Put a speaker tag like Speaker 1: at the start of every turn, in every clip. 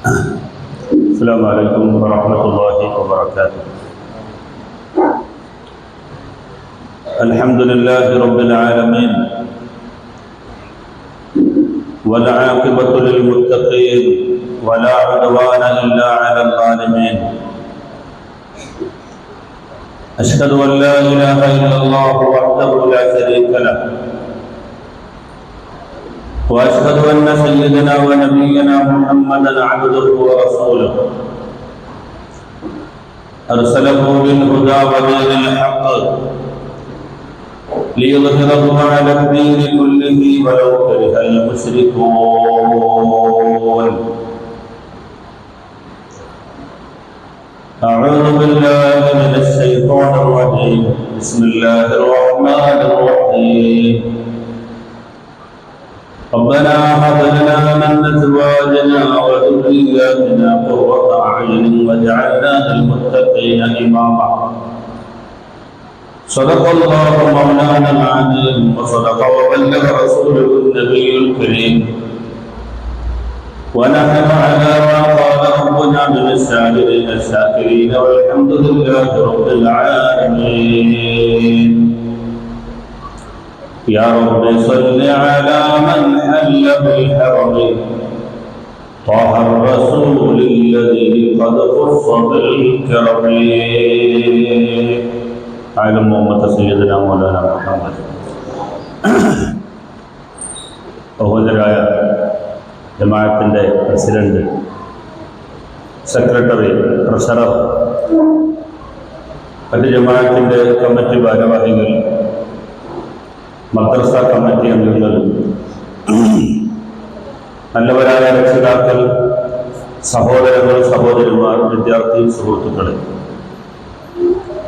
Speaker 1: السلام عليكم ورحمة الله وبركاته. الحمد لله رب العالمين والعاقبة للمتقين ولا عدوان إلا على الظالمين. أشهد أن لا إله إلا الله وحده لا شريك له، وأشهد أن سيدنا ونبينا محمدا عبده ورسوله أرسله بالهدى ودين الحق ليظهره على الدين كله ولو كره المشركون. أعوذ بالله من الشيطان الرجيم. بسم الله الرحمن الرحيم. ربنا هب لنا من أزواجنا وذرياتنا قرة أعين واجعلنا للمتقين إماما. صدق الله مولانا العظيم وصدق وبلغ رسوله النبي الكريم، ونحن على ما قال ربنا من الشاكرين الشاكرين، والحمد لله رب العالمين. يا رب صل على من حل بالحرم طه الرسول الذي قد خص بالكرم. على محمد سيدنا مولانا محمد. ബഹുമാന്യരായ ജമാഅത്തിന്റെ president, secretary, treasurer, മറ്റ് ജമാഅത്തിന്റെ കമ്മിറ്റി ഭാരവാഹികൾ, മദ്രസ കമ്മിറ്റി അംഗങ്ങൾ, നല്ലവരായ രക്ഷിതാക്കൾ, സഹോദരങ്ങൾ, സഹോദരിമാർ, വിദ്യാർത്ഥി സുഹൃത്തുക്കളെ,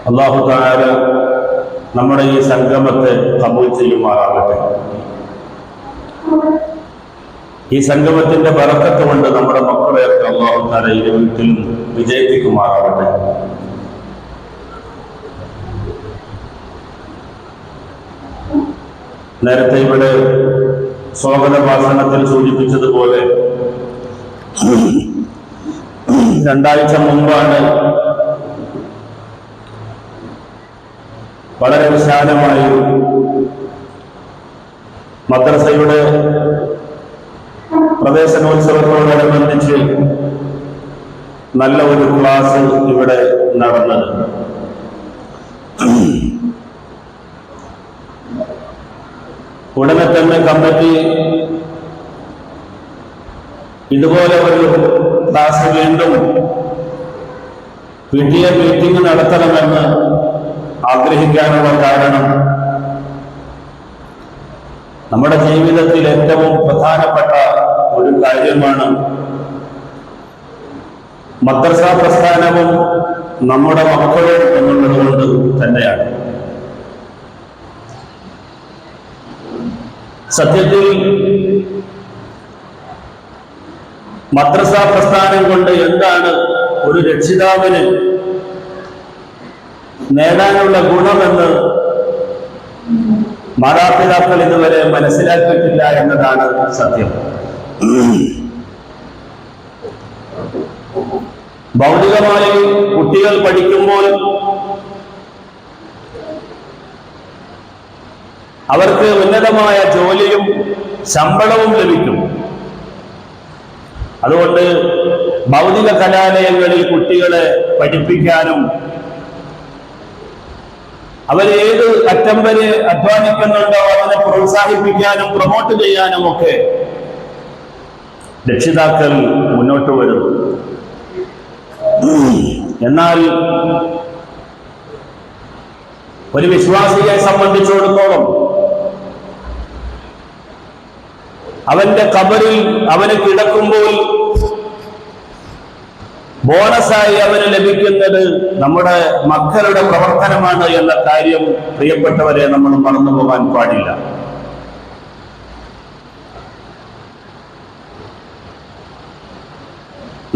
Speaker 1: അല്ലാഹു തആല നമ്മുടെ ഈ സംഗമത്തെ കബൂൽ ചെയ്യുമാറാകട്ടെ. ഈ സംഗമത്തിന്റെ ബറക്കത്ത് കൊണ്ട് നമ്മുടെ മക്കളെയൊക്കെ അല്ലാഹു തആല ഇരു വീട്ടിലും വിജയിപ്പിക്കുമാറാകട്ടെ. നേരത്തെ ഇവിടെ സ്വാഗത ഭാഷണത്തിൽ സൂചിപ്പിച്ചതുപോലെ 2 ആഴ്ച മുമ്പാണ് വളരെ വിശാലമായി മദ്രസയുടെ പ്രവേശനോത്സവത്തോടനുബന്ധിച്ച് നല്ല ഒരു ക്ലാസ് ഇവിടെ നടന്നത്. ഉടനെ തന്നെ കമ്മിറ്റി ഇതുപോലെ ഒരു ക്ലാസ് വീണ്ടും PTA മീറ്റിംഗ് നടത്തണമെന്ന് ആഗ്രഹിക്കാനുള്ള കാരണം, നമ്മുടെ ജീവിതത്തിൽ ഏറ്റവും പ്രധാനപ്പെട്ട ഒരു കാര്യമാണ് മദ്രസ പ്രസ്ഥാനവും നമ്മുടെ മക്കളും എന്നുള്ളത് കൊണ്ട് തന്നെയാണ്. സത്യത്തിൽ മദ്രസ പ്രസ്ഥാനം കൊണ്ട് എന്താണ് ഒരു രക്ഷിതാവിന് നേടാനുള്ള ഗുണമെന്ന് മാതാപിതാക്കൾ ഇതുവരെ മനസ്സിലാക്കിയിട്ടില്ല എന്നതാണ് സത്യം. ഭൗതികമായി കുട്ടികൾ പഠിക്കുമ്പോൾ അവർക്ക് ഉന്നതമായ ജോലിയും ശമ്പളവും ലഭിക്കും. അതുകൊണ്ട് ഭൗതിക കലാലയങ്ങളിൽ കുട്ടികളെ പഠിപ്പിക്കാനും അവരേത് അറ്റം വരെ അധ്വാനിക്കുന്നുണ്ടോ അതിനെ പ്രോത്സാഹിപ്പിക്കാനും പ്രൊമോട്ട് ചെയ്യാനും ഒക്കെ രക്ഷിതാക്കൾ മുന്നോട്ട് വരും. എന്നാൽ ഒരു വിശ്വാസിയെ സംബന്ധിച്ചിടത്തോളം അവന്റെ ഖബറിൽ അവന് കിടക്കുമ്പോൾ ബോണസായി അവന് ലഭിക്കുന്നത് നമ്മുടെ മക്കളുടെ പ്രവർത്തനമാണ് എന്ന കാര്യം പ്രിയപ്പെട്ടവരെ നമ്മൾ മറന്നു പോകാൻ പാടില്ല.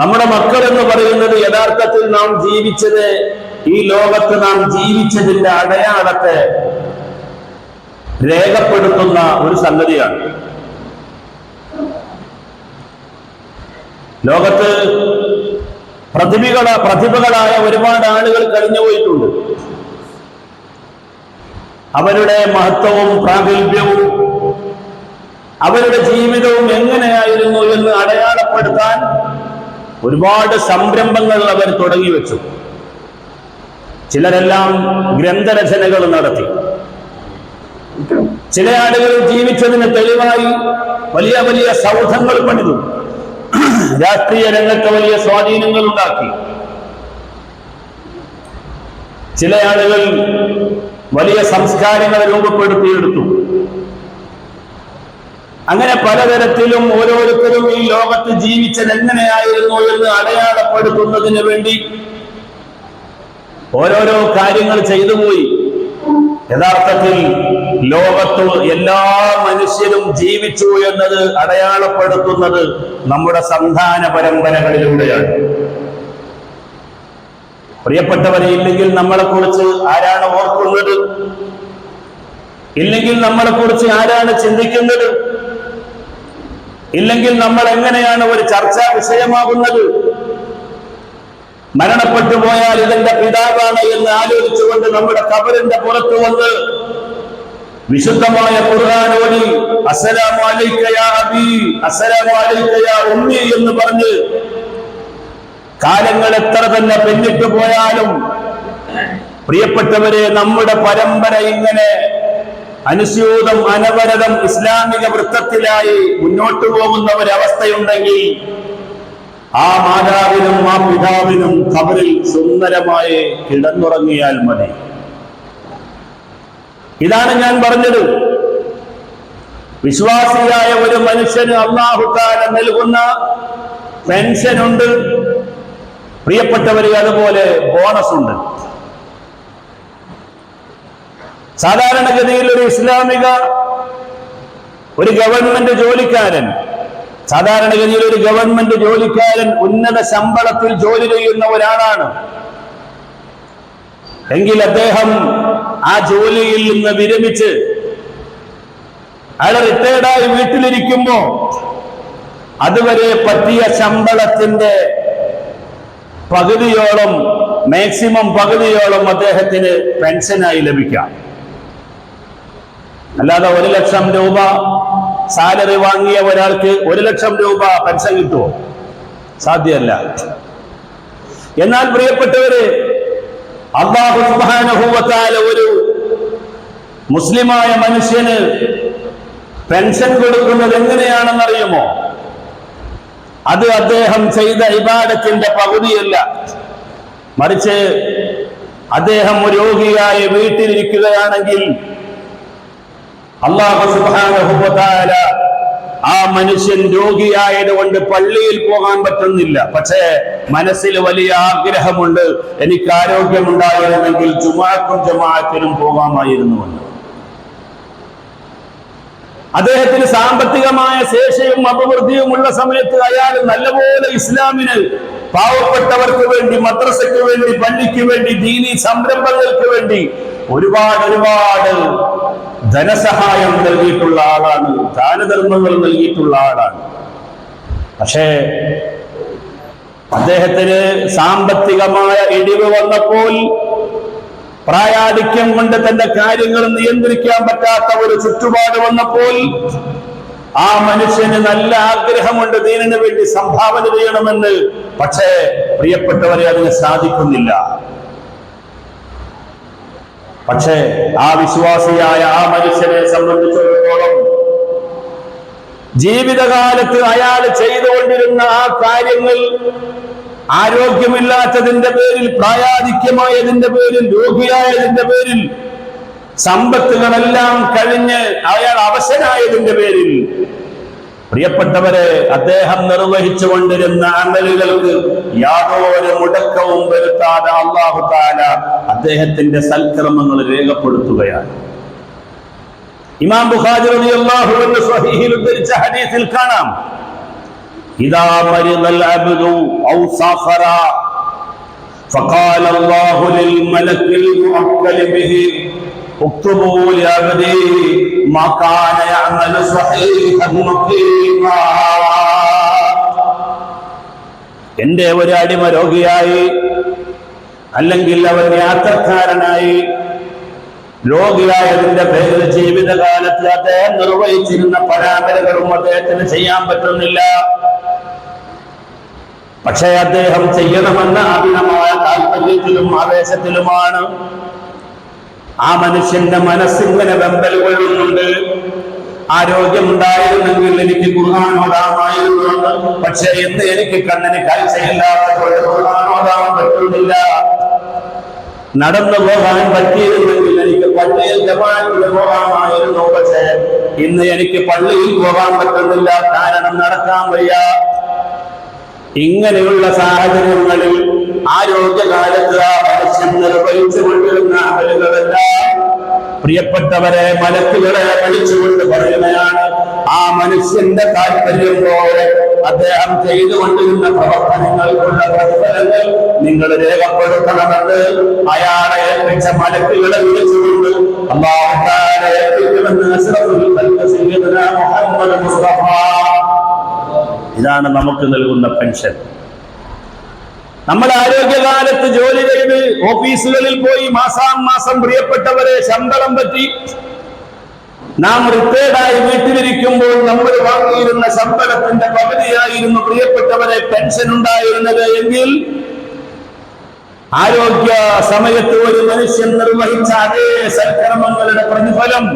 Speaker 1: നമ്മുടെ മക്കൾ എന്ന് പറയുന്നത് യഥാർത്ഥത്തിൽ നാം ജീവിച്ചത്, ഈ ലോകത്ത് നാം ജീവിച്ചതിന്റെ അടയാളത്തെ രേഖപ്പെടുത്തുന്ന ഒരു സംഗതിയാണ്. ലോകത്ത് പ്രതിഭകളായ ഒരുപാട് ആളുകൾ കഴിഞ്ഞുപോയിട്ടുണ്ട്. അവരുടെ മഹത്വവും പ്രാഗൽഭ്യവും അവരുടെ ജീവിതവും എങ്ങനെയായിരുന്നു എന്ന് അടയാളപ്പെടുത്താൻ ഒരുപാട് സംരംഭങ്ങൾ അവർ തുടങ്ങി വെച്ചു. ചിലരെല്ലാം ഗ്രന്ഥരചനകൾ നടത്തി. ചില ആളുകൾ ജീവിച്ചതിന് തെളിവായി വലിയ വലിയ സൗധങ്ങൾ പണിതു. രാഷ്ട്രീയ രംഗത്ത് വലിയ സ്വാധീനങ്ങൾ ഉണ്ടാക്കി. ചില ആളുകൾ വലിയ സംസ്കാരങ്ങൾ രൂപപ്പെടുത്തിയെടുത്തു. അങ്ങനെ പലതരത്തിലും ഓരോരുത്തരും ഈ ലോകത്ത് ജീവിച്ചത് എങ്ങനെയായിരുന്നു എന്ന് അടയാളപ്പെടുത്തുന്നതിന് വേണ്ടി ഓരോരോ കാര്യങ്ങൾ ചെയ്തുപോയി. യഥാർത്ഥത്തിൽ ലോകത്ത് എല്ലാ മനുഷ്യരും ജീവിച്ചു എന്നത് അടയാളപ്പെടുത്തുന്നത് നമ്മുടെ സന്താന പരമ്പരകളിലൂടെയാണ്. പ്രിയപ്പെട്ടവരെ, ഇല്ലെങ്കിൽ നമ്മളെക്കുറിച്ച് ആരാണ് ഓർക്കുന്നത്? ഇല്ലെങ്കിൽ നമ്മളെക്കുറിച്ച് ആരാണ് ചിന്തിക്കുന്നത്? ഇല്ലെങ്കിൽ നമ്മൾ എങ്ങനെയാണ് ഒരു ചർച്ചാ വിഷയമാകുന്നത്? മരണപ്പെട്ടു പോയാൽ ഇതെന്റെ പിതാവാണ് എന്ന് ആലോചിച്ചുകൊണ്ട് നമ്മുടെ ഖബറിന്റെ പുറത്തു വന്ന് വിശുദ്ധമായ ഖുർആൻ ഓതി അസ്സലാമു അലൈക യാ അബീ അസ്സലാമു അലൈക യാ ഉമ്മി എന്ന് പറഞ്ഞ് കാലങ്ങൾ എത്ര തന്നെ പിന്നിട്ടു പോയാലും പ്രിയപ്പെട്ടവരെ, നമ്മുടെ പരമ്പര ഇങ്ങനെ അനുസ്യൂതം അനവരതം ഇസ്ലാമിക വൃത്തത്തിലായി മുന്നോട്ടു പോകുന്ന ഒരവസ്ഥയുണ്ടെങ്കിൽ ആ മാതാവിനും ആ പിതാവിനും ഖബറിൽ സുന്ദരമായി കിടന്നുറങ്ങിയാൽ മതി. ഇതാണ് ഞാൻ പറഞ്ഞത്. വിശ്വാസിയായ ഒരു മനുഷ്യന് അല്ലാഹു തആല നൽകുന്ന പെൻഷനുണ്ട്. പ്രിയപ്പെട്ടവരെ, അതുപോലെ ബോണസ് ഉണ്ട്. സാധാരണഗതിയിൽ ഒരു ഇസ്ലാമിക ഒരു ഗവൺമെന്റ് ജോലിക്കാരൻ ഉന്നത ശമ്പളത്തിൽ ജോലി ചെയ്യുന്ന ഒരാളാണ് എങ്കിൽ അദ്ദേഹം ആ ജോലിയിൽ നിന്ന് വിരമിച്ച് അയാൾ റിട്ടയർഡായി വീട്ടിലിരിക്കുമ്പോ അതുവരെ പറ്റിയ ശമ്പളത്തിന്റെ പകുതിയോളം, മാക്സിമം പകുതിയോളം അദ്ദേഹത്തിന് പെൻഷനായി ലഭിക്കാം. അല്ലാതെ 1 ലക്ഷം രൂപ സാലറി വാങ്ങിയ ഒരാൾക്ക് 1 ലക്ഷം രൂപ പെൻഷൻ കിട്ടുമോ? സാധ്യമല്ല. എന്നാൽ പ്രിയപ്പെട്ടവര്, അല്ലാഹു സുബ്ഹാനഹു വ തആല ഒരു മുസ്ലിമായ മനുഷ്യന് പെൻഷൻ കൊടുക്കുന്നത് എങ്ങനെയാണെന്നറിയുമോ? അത് അദ്ദേഹം ചെയ്ത ഇബാദത്തിന്റെ പകുതിയല്ല, മറിച്ച് അദ്ദേഹം ഒരു രോഗിയായി വീട്ടിലിരിക്കുകയാണെങ്കിൽ അല്ലാഹു സുബ്ഹാനഹു വ തആല ആ മനുഷ്യൻ രോഗിയായതുകൊണ്ട് പള്ളിയിൽ പോകാൻ പറ്റുന്നില്ല, പക്ഷേ മനസ്സിൽ വലിയ ആഗ്രഹമുണ്ട്, എനിക്ക് ആരോഗ്യമുണ്ടായിരുന്നെങ്കിൽ ജമാഅത്തിനും പോകാമായിരുന്നുവെന്ന്. അദ്ദേഹത്തിന് സാമ്പത്തികമായ ശേഷിയും അഭിവൃദ്ധിയും ഉള്ള സമയത്ത് അയാൾ നല്ലപോലെ ഇസ്ലാമിന്, പാവപ്പെട്ടവർക്ക് വേണ്ടി, മദ്രസയ്ക്ക് വേണ്ടി, പള്ളിക്ക് വേണ്ടി, ദീനി സംരംഭങ്ങൾക്ക് വേണ്ടി ഒരുപാട് ധനസഹായം നൽകിയിട്ടുള്ള ആളാണ്, ദാനധർമ്മങ്ങൾ നൽകിയിട്ടുള്ള ആളാണ്. പക്ഷേ അദ്ദേഹത്തിന് സാമ്പത്തികമായ ഇടിവ് വന്നപ്പോൾ, പ്രായാധിക്യം കൊണ്ട് തന്റെ കാര്യങ്ങൾ നിയന്ത്രിക്കാൻ പറ്റാത്ത ഒരു ചുറ്റുപാട് വന്നപ്പോൾ ആ മനുഷ്യന് നല്ല ആഗ്രഹമുണ്ട് ദീനിന് വേണ്ടി സംഭാവന ചെയ്യണമെന്ന്. പക്ഷേ പ്രിയപ്പെട്ടവരെ, അതിന് സാധിക്കുന്നില്ല. പക്ഷേ ആ വിശ്വാസിയായ ആ മനുഷ്യനെ സംബന്ധിച്ചിടത്തോളം ജീവിതകാലത്ത് അയാൾ ചെയ്തുകൊണ്ടിരുന്ന ആ കാര്യങ്ങൾ ആരോഗ്യമില്ലാത്തതിന്റെ പേരിൽ, പ്രായാധിക്യമായതിന്റെ പേരിൽ, രോഗിയായതിന്റെ പേരിൽ, സമ്പത്തുകളെല്ലാം കഴിഞ്ഞ് അയാൾ അവശനായതിന്റെ പേരിൽ, പ്രിയപ്പെട്ടവരെ, അദ്ദേഹം നിർവഹിച്ചു കൊണ്ടിരുന്ന അമലുകൾക്ക് യാതൊരു മുടക്കവും വരുത്താതെ അല്ലാഹു തആല അദ്ദേഹത്തിന്റെ സൽക്കർമ്മങ്ങൾ രേഖപ്പെടുത്തുകയാണ്. ഇമാം ബുഖാരി റളിയല്ലാഹു അൻഹു സ്വഹീഹിൽ ഉദ്ധരിച്ച ഹദീസിൽ കാണാം, ഇദാ മരിദൽ അബ്ദു ഔ സഫറ ഫഖാല അല്ലാഹു ലിൽ മലക്കിൽ മുഅക്കൽ ബിഹി ഉക്തുബൂ ലിഅബ്ദി മാ കാന യഅമലു സ്വഹീഹൻ മുഖീമാ. എന്റെ ഒരു അടിമ രോഗിയായി, അല്ലെങ്കിൽ അവൻ യാത്രക്കാരനായി, രോഗിയായതിന്റെ പേരിൽ ജീവിതകാലത്ത് അദ്ദേഹം നിർവഹിച്ചിരുന്ന പരാമരകളും അദ്ദേഹത്തിന് ചെയ്യാൻ പറ്റുന്നില്ല. പക്ഷേ അദ്ദേഹം ചെയ്യണമെന്ന അഭിനമായ താല്പര്യത്തിലും ആവേശത്തിലുമാണ്. ആ മനുഷ്യന്റെ മനസ്സിങ്ങനെ വെമ്പൽ കൊള്ളുന്നുണ്ട്. ആരോഗ്യമുണ്ടായിരുന്നെങ്കിൽ എനിക്ക് ഖുർആൻ ഓതാമായിരുന്നു, പക്ഷെ ഇന്ന് എനിക്ക് കണ്ണിന് കാഴ്ചയില്ലാത്തപ്പോൾ ഖുർആൻ ഓതാൻ പറ്റുന്നില്ല. നടന്നു പോകാൻ പറ്റിയിരുന്നെങ്കിൽ എനിക്ക് പള്ളിയിൽ ജമാഅത്തിന് പോകാമായിരുന്നു, പക്ഷേ ഇന്ന് എനിക്ക് പള്ളിയിൽ പോകാൻ പറ്റുന്നില്ല, കാരണം നടക്കാൻ വയ്യ. ഇങ്ങനെയുള്ള സാഹചര്യങ്ങളിൽ ആരോഗ്യകാലത്ത് ആ മനുഷ്യൻ നിർവഹിച്ചു കൊണ്ടിരുന്ന അമലുകളെല്ലാം പ്രിയപ്പെട്ടവരെ മലക്കുകളെ വിളിച്ചുകൊണ്ട് പറയുകയാണ്, ആ മനുഷ്യന്റെ താല്പര്യം പോലെ അദ്ദേഹം ചെയ്തുകൊണ്ടിരുന്ന പ്രവർത്തനങ്ങൾക്കുള്ള പ്രതിഫലങ്ങൾ നിങ്ങൾ രേഖപ്പെടുത്തണമെന്ന് അയാളെ ഏൽപ്പിച്ച മലക്കുകളെ വിളിച്ചുകൊണ്ട് അല്ലാഹു തആല ഏൽപ്പിക്കുമെന്ന് അശ്റഫുൽ ഖൽഖ് സയ്യിദുനാ മുഹമ്മദ് മുസ്തഫ. ഇതാണ് നമുക്ക് നൽകുന്ന പെൻഷൻ. നമ്മൾ ആരോഗ്യകാലത്ത് ജോലി ചെയ്ത് ഓഫീസുകളിൽ പോയി മാസാമാസം പ്രിയപ്പെട്ടവരെ ശമ്പളം പറ്റി നാം റിട്ടയർഡായി വീട്ടിലിരിക്കുമ്പോൾ നമ്മൾ വാങ്ങിയിരുന്ന ശമ്പളത്തിന്റെ പകുതിയായിരുന്നു പ്രിയപ്പെട്ടവരെ പെൻഷൻ ഉണ്ടായിരുന്നത് എങ്കിൽ, ആരോഗ്യ സമയത്ത് ഒരു മനുഷ്യൻ നിർവഹിച്ച അതേ സൽക്കർമ്മങ്ങളുടെ പ്രതിഫലം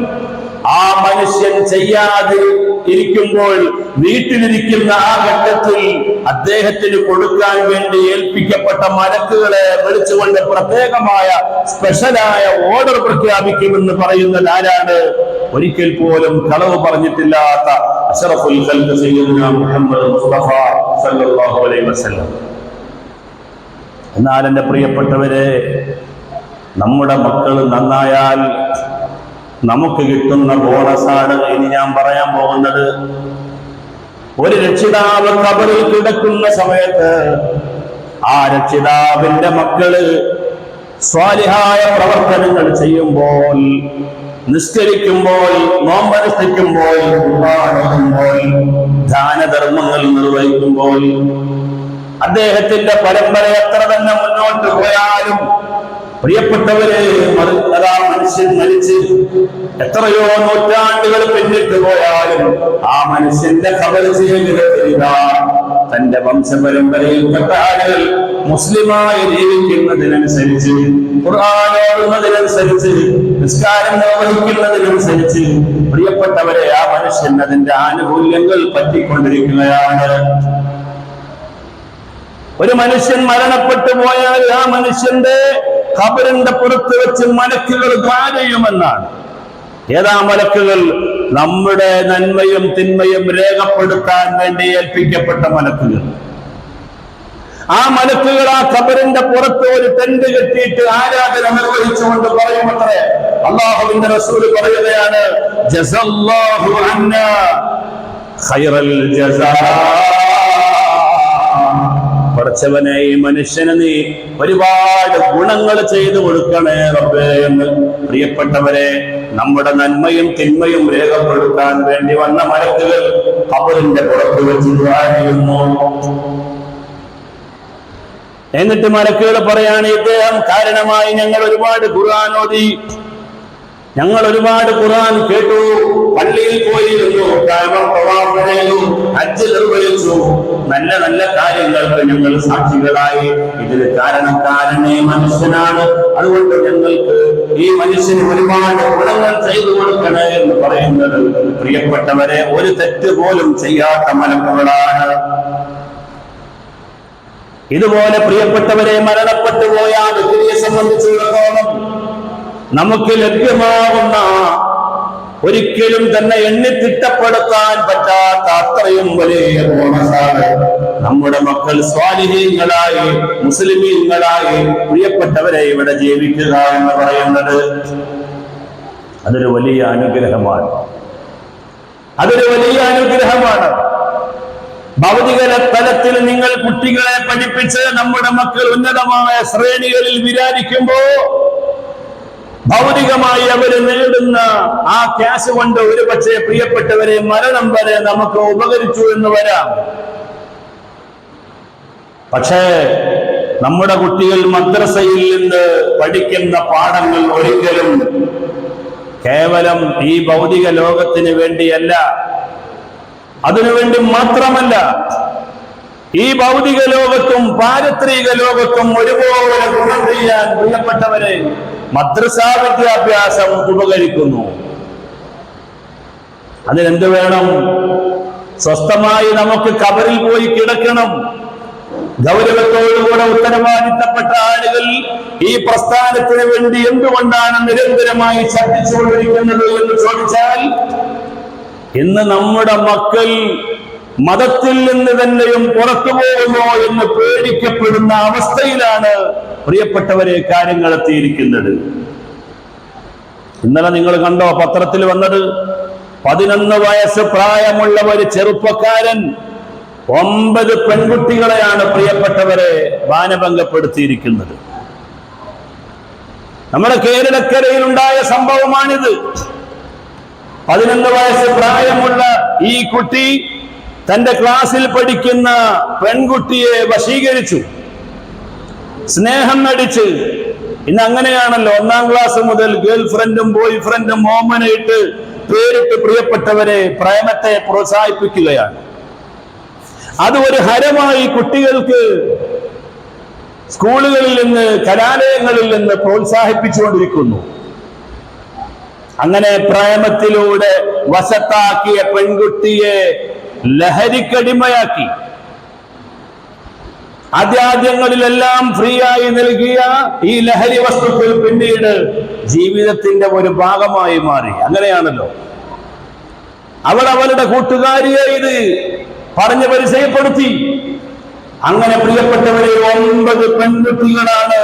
Speaker 1: ആ മനുഷ്യൻ ചെയ്യാതെ ഇരിക്കുമ്പോൾ വീട്ടിലിരിക്കുന്ന ആ ഘട്ടത്തിൽ അദ്ദേഹത്തിന് കൊടുക്കാൻ വേണ്ടി ഏൽപ്പിക്കപ്പെട്ട മലക്കുകളെ വിളിച്ചുകൊണ്ട് പ്രത്യേകമായ സ്പെഷ്യലായ ഓർഡർ പ്രഖ്യാപിക്കുമെന്ന് പറയുന്നത് ആരാണ്? ഒരിക്കൽ പോലും കളവ് പറഞ്ഞിട്ടില്ലാത്ത അശ്റഫുൽ ഖൽഖ് സയ്യിദുനാ മുഹമ്മദ് മുസ്തഫ സല്ലല്ലാഹു അലൈഹി വസല്ലം. എന്നാൽ എൻ്റെ പ്രിയപ്പെട്ടവരെ, നമ്മുടെ മക്കൾ നന്നായാൽ നമുക്ക് കിട്ടുന്ന ബോണസാണ് ഇനി ഞാൻ പറയാൻ പോകുന്നത്. ഒരു രക്ഷിതാവ് ഖബറിൽ കിടക്കുന്ന സമയത്ത് ആ രക്ഷിതാവിന്റെ മക്കള് സ്വാലിഹായ പ്രവർത്തനങ്ങൾ ചെയ്യുമ്പോൾ, നിസ്കരിക്കുമ്പോൾ, നോമ്പനുഷ്ഠിക്കുമ്പോൾ, ദാനധർമ്മങ്ങൾ നിർവഹിക്കുമ്പോൾ, അദ്ദേഹത്തിന്റെ പരമ്പര എത്ര തന്നെ മുന്നോട്ട് പോയാലും പ്രിയപ്പെട്ടവരെ അതാ മനുഷ്യൻ മരിച്ച് എത്രയോ നൂറ്റാണ്ടുകൾ പിന്നിട്ട് പോയാലും ആ മനുഷ്യന്റെ ഖബർ ജീവിതത്തിലില്ല തന്റെ വംശപരമ്പരയിൽപ്പെട്ട ആളുകൾ മുസ്ലിമായി ജീവിക്കുന്നതിനനുസരിച്ച്, ഖുർആൻ ഓതുന്നതിനനുസരിച്ച്, നിസ്കാരം നിർവഹിക്കുന്നതിനനുസരിച്ച് പ്രിയപ്പെട്ടവരെ ആ മനുഷ്യൻ അതിന്റെ ആനുകൂല്യങ്ങൾ പറ്റിക്കൊണ്ടിരിക്കുകയാണ്. ഒരു മനുഷ്യൻ മരണപ്പെട്ടു പോയാൽ ആ മനുഷ്യന്റെ ഖബറിന്റെ പുറത്ത് വെച്ച് മലക്കുകൾ ദുആ ചെയ്യുമെന്നാണ്. ഏതാ മലക്കുകൾ? നമ്മുടെ നന്മയും തിന്മയും രേഖപ്പെടുത്താൻ വേണ്ടി ഏൽപ്പിക്കപ്പെട്ട മലക്കുകൾ. ആ മലക്കുകൾ ആ ഖബറിന്റെ പുറത്ത് ഒരു ടെന്റ് കെട്ടിയിട്ട് ആരാധന നിർവഹിച്ചുകൊണ്ട് പറയുമത്രേ, അല്ലാഹുവിന്റെ റസൂൽ പറയുകയാണ്, ജസല്ലാഹു അന്നാ ഖൈറൽ ജസാ. പടച്ചവനെ, ഈ മനുഷ്യന് നീ ഒരുപാട് ഗുണങ്ങൾ ചെയ്തു കൊടുക്കണേ റബ്ബേ എന്ന് പ്രിയപ്പെട്ടവരെ നമ്മുടെ നന്മയും തിന്മയും രേഖപ്പെടുത്താൻ വേണ്ടി വന്ന മലക്കുകൾ ഖബറിന്റെ പുറത്ത് വെച്ച് ദുആ ചെയ്യുന്നു. എന്നിട്ട് മലക്കുകൾ പറയാണ്, ഇദ്ദേഹം കാരണമായി ഞങ്ങൾ ഒരുപാട് ഖുർആൻ ഓതി, ഞങ്ങൾ ഒരുപാട് ഖുർആൻ കേട്ടു, പള്ളിയിൽ പോയിരുന്നു, തവാഫ് ചെയ്തു, ഹജ്ജ് നിർവഹിച്ചു, നല്ല നല്ല കാര്യങ്ങൾക്ക് ഞങ്ങൾ സാക്ഷികളായി. ഇതിന് കാരണക്കാരനെ മനുഷ്യനാണ്, അതുകൊണ്ട് ഞങ്ങൾക്ക് ഈ മനുഷ്യന് ഒരുപാട് ഗുണങ്ങൾ ചെയ്തു കൊടുക്കണേ എന്ന് പറയുന്നത് പ്രിയപ്പെട്ടവരെ ഒരു തെറ്റ് പോലും ചെയ്യാത്ത മലക്കുകളാണ്. ഇതുപോലെ പ്രിയപ്പെട്ടവരെ മരണപ്പെട്ടു പോയ ആ വ്യക്തിയെ സംബന്ധിച്ചിടത്തോളം നമുക്ക് ലഭ്യമാകുന്ന ഒരിക്കലും തന്നെ എണ്ണിത്തിട്ടപ്പെടുത്താൻ പറ്റാത്ത അത്രയും വലിയ ബോണസാണ് നമ്മുടെ മക്കൾ സ്വാലിഹീങ്ങളായി, മുസ്ലിമീങ്ങളായി പ്രിയപ്പെട്ടവരെ ഇവിടെ ജീവിക്കുക എന്ന് പറയുന്നത്. അതൊരു വലിയ അനുഗ്രഹമാണ്. അതൊരു വലിയ അനുഗ്രഹമാണ്. ഭൗതിക തലത്തിൽ നിങ്ങൾ കുട്ടികളെ പഠിപ്പിച്ച് നമ്മുടെ മക്കൾ ഉന്നതമായ ശ്രേണികളിൽ വിരാജിക്കുമ്പോ ഭൗതികമായി അവര് നേടുന്ന ആ ക്യാഷ് കൊണ്ട് ഒരു പക്ഷേ പ്രിയപ്പെട്ടവരെ മരണം വരെ നമുക്ക് ഉപകരിച്ചു എന്ന് വരാം. പക്ഷേ നമ്മുടെ കുട്ടികൾ മദ്രസയിൽ നിന്ന് പഠിക്കുന്ന പാഠങ്ങൾ ഒരിക്കലും കേവലം ഈ ഭൗതിക ലോകത്തിന് വേണ്ടിയല്ല, അതിനുവേണ്ടി മാത്രമല്ല, ഈ ഭൗതിക ലോകത്തും പാരത്രിക ലോകത്തും ഒരുപോലെ ഗുണം ചെയ്യാൻ പ്രിയപ്പെട്ടവരെ മദ്രസാ വിദ്യാഭ്യാസം ഉപകരിക്കുന്നു. അതിനെന്ത് വേണം? സ്വസ്ഥമായി നമുക്ക് ഖബറിൽ പോയി കിടക്കണം. ഗൗരവത്തോടുകൂടെ ഉത്തരവാദിത്തപ്പെട്ട ആളുകൾ ഈ പ്രസ്ഥാനത്തിന് വേണ്ടി എന്തുകൊണ്ടാണ് നിരന്തരമായി ശബ്ദിച്ചുകൊണ്ടിരിക്കുന്നത് എന്ന് ചോദിച്ചാൽ, ഇന്ന് നമ്മുടെ മക്കൾ മതത്തിൽ നിന്ന് തന്നെയും പുറത്തു പോകുമോ എന്ന് പേടിക്കപ്പെടുന്ന അവസ്ഥയിലാണ് പ്രിയപ്പെട്ടവരെ കാര്യങ്ങൾ എത്തിയിരിക്കുന്നത്. ഇന്നലെ നിങ്ങൾ കണ്ടോ പത്രത്തിൽ വന്നത്? 11 വയസ്സ് പ്രായമുള്ള ഒരു ചെറുപ്പക്കാരൻ 9 പെൺകുട്ടികളെയാണ് പ്രിയപ്പെട്ടവരെ മാനഭംഗപ്പെടുത്തിയിരിക്കുന്നത്. നമ്മുടെ കേരളക്കരയിൽ ഉണ്ടായ സംഭവമാണിത്. 11 വയസ്സ് പ്രായമുള്ള ഈ കുട്ടി തന്റെ ക്ലാസ്സിൽ പഠിക്കുന്ന പെൺകുട്ടിയെ വശീകരിച്ചു, സ്നേഹം നടിച്ച്. ഇന്ന് അങ്ങനെയാണല്ലോ, 1-ാം ക്ലാസ് മുതൽ ഗേൾ ഫ്രണ്ടും ബോയ് ഫ്രണ്ടും ഓമനയിട്ട് പേരിട്ട് പ്രിയപ്പെട്ടവരെ പ്രേമത്തെ പ്രോത്സാഹിപ്പിക്കുകയാണ്. അത് ഒരു ഹരമായി കുട്ടികൾക്ക് സ്കൂളുകളിൽ നിന്ന്, കലാലയങ്ങളിൽ നിന്ന് പ്രോത്സാഹിപ്പിച്ചുകൊണ്ടിരിക്കുന്നു. അങ്ങനെ പ്രേമത്തിലൂടെ വശത്താക്കിയ പെൺകുട്ടിയെ ലഹരിക്കടിമയാക്കി. ആദ്യങ്ങളിലെല്ലാം ഫ്രീ ആയി നൽകിയ ഈ ലഹരി വസ്തുക്കൾ പിന്നീട് ജീവിതത്തിന്റെ ഒരു ഭാഗമായി മാറി. അങ്ങനെയാണല്ലോ. അവളുടെ കൂട്ടുകാരിയെ ഇത് പറഞ്ഞ് പരിചയപ്പെടുത്തി. അങ്ങനെ പ്രിയപ്പെട്ടവരെ 9 പെൺകുട്ടികളാണ്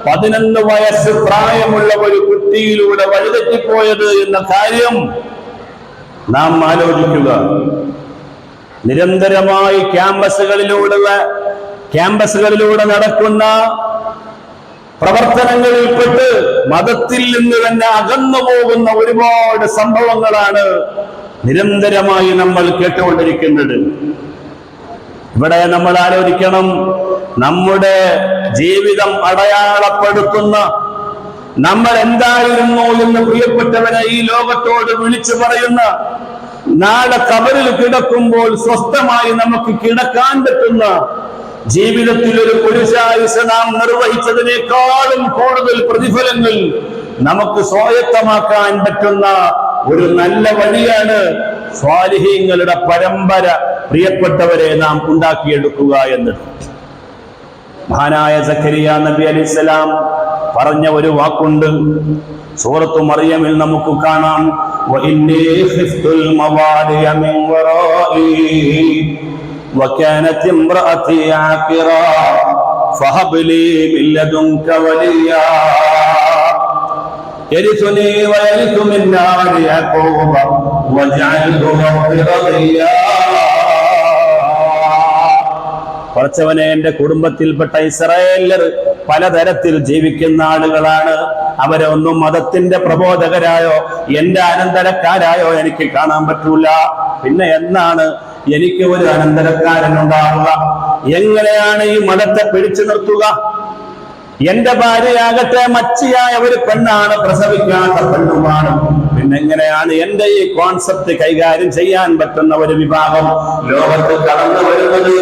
Speaker 1: 11 വയസ്സ് പ്രായമുള്ള ഒരു കുട്ടിയിലൂടെ വഴിതെറ്റിപ്പോയത് എന്ന കാര്യം നാം ആലോചിക്കുക. നിരന്തരമായി ക്യാമ്പസുകളിലൂടെ നടക്കുന്ന പ്രവർത്തനങ്ങളിൽപ്പെട്ട് മതത്തിൽ നിന്ന് തന്നെ അകന്നു പോകുന്ന ഒരുപാട് സംഭവങ്ങളാണ് നിരന്തരമായി നമ്മൾ കേട്ടുകൊണ്ടിരിക്കുന്നത്. ഇവിടെ നമ്മൾ ആലോചിക്കണം, നമ്മുടെ ജീവിതം അടയാളപ്പെടുത്തുന്ന നമ്മൾ എന്തായിരുന്നു എന്ന് പ്രിയപ്പെട്ടവരെ ഈ ലോകത്തോട് വിളിച്ചു പറയുന്ന, നാളെ ഖബറിൽ കിടക്കുമ്പോൾ സ്വസ്ഥമായി നമുക്ക് കിടക്കാൻ പറ്റുന്ന, ജീവിതത്തിൽ ഒരു പുരുഷായുസ് നാം നിർവഹിച്ചതിനേക്കാളും കൂടുതൽ പ്രതിഫലങ്ങൾ നമുക്ക് സ്വായത്തമാക്കാൻ പറ്റുന്ന ഒരു നല്ല വഴിയാണ് സ്വാലിഹീങ്ങളുടെ പരമ്പര പ്രിയപ്പെട്ടവരെ നാം ഉണ്ടാക്കിയെടുക്കുക എന്നത്. മഹാനായ സക്കരിയ നബി അലൈഹിസ്സലാം പറഞ്ഞ ഒരു വാക്കുണ്ട്, സൂറത്തു മറിയമിൽ നമുക്ക് കാണാം. വഇന്നീ ഖിഫ്തുൽ മവാലിയ മിൻ വറാഇ വകാനത് ഇംറഅതി ആഖിറ ഫഹബ് ലീ മിൻ ലദുൻക വലിയ യരിസുനി വയരിസു മിൻ ആലി യഅഖൂബ വജഅൽഹു റബ്ബി റദിയ. കുറച്ചവനെ, എന്റെ കുടുംബത്തിൽപ്പെട്ട ഇസ്രായേലർ പലതരത്തിൽ ജീവിക്കുന്ന ആളുകളാണ്. അവരെ ഒന്നും മതത്തിന്റെ പ്രബോധകരായോ എന്റെ അനന്തരക്കാരായോ എനിക്ക് കാണാൻ പറ്റൂല. പിന്നെ എന്നാണ് എനിക്ക് ഒരു അനന്തരക്കാരൻ ഉണ്ടാവുക? എങ്ങനെയാണ് ഈ മതത്തെ പിടിച്ചു നിർത്തുക? എന്റെ ഭാര്യയാകട്ടെ മച്ചിയായ ഒരു പെണ്ണാണ്, പ്രസവിക്കാത്ത പെണ്ണുമാണ്. പിന്നെങ്ങനെയാണ് എന്റെ ഈ കോൺസെപ്റ്റ് കൈകാര്യം ചെയ്യാൻ പറ്റുന്ന ഒരു വിഭാഗം ലോകത്ത് കടന്നു വരുന്നത്?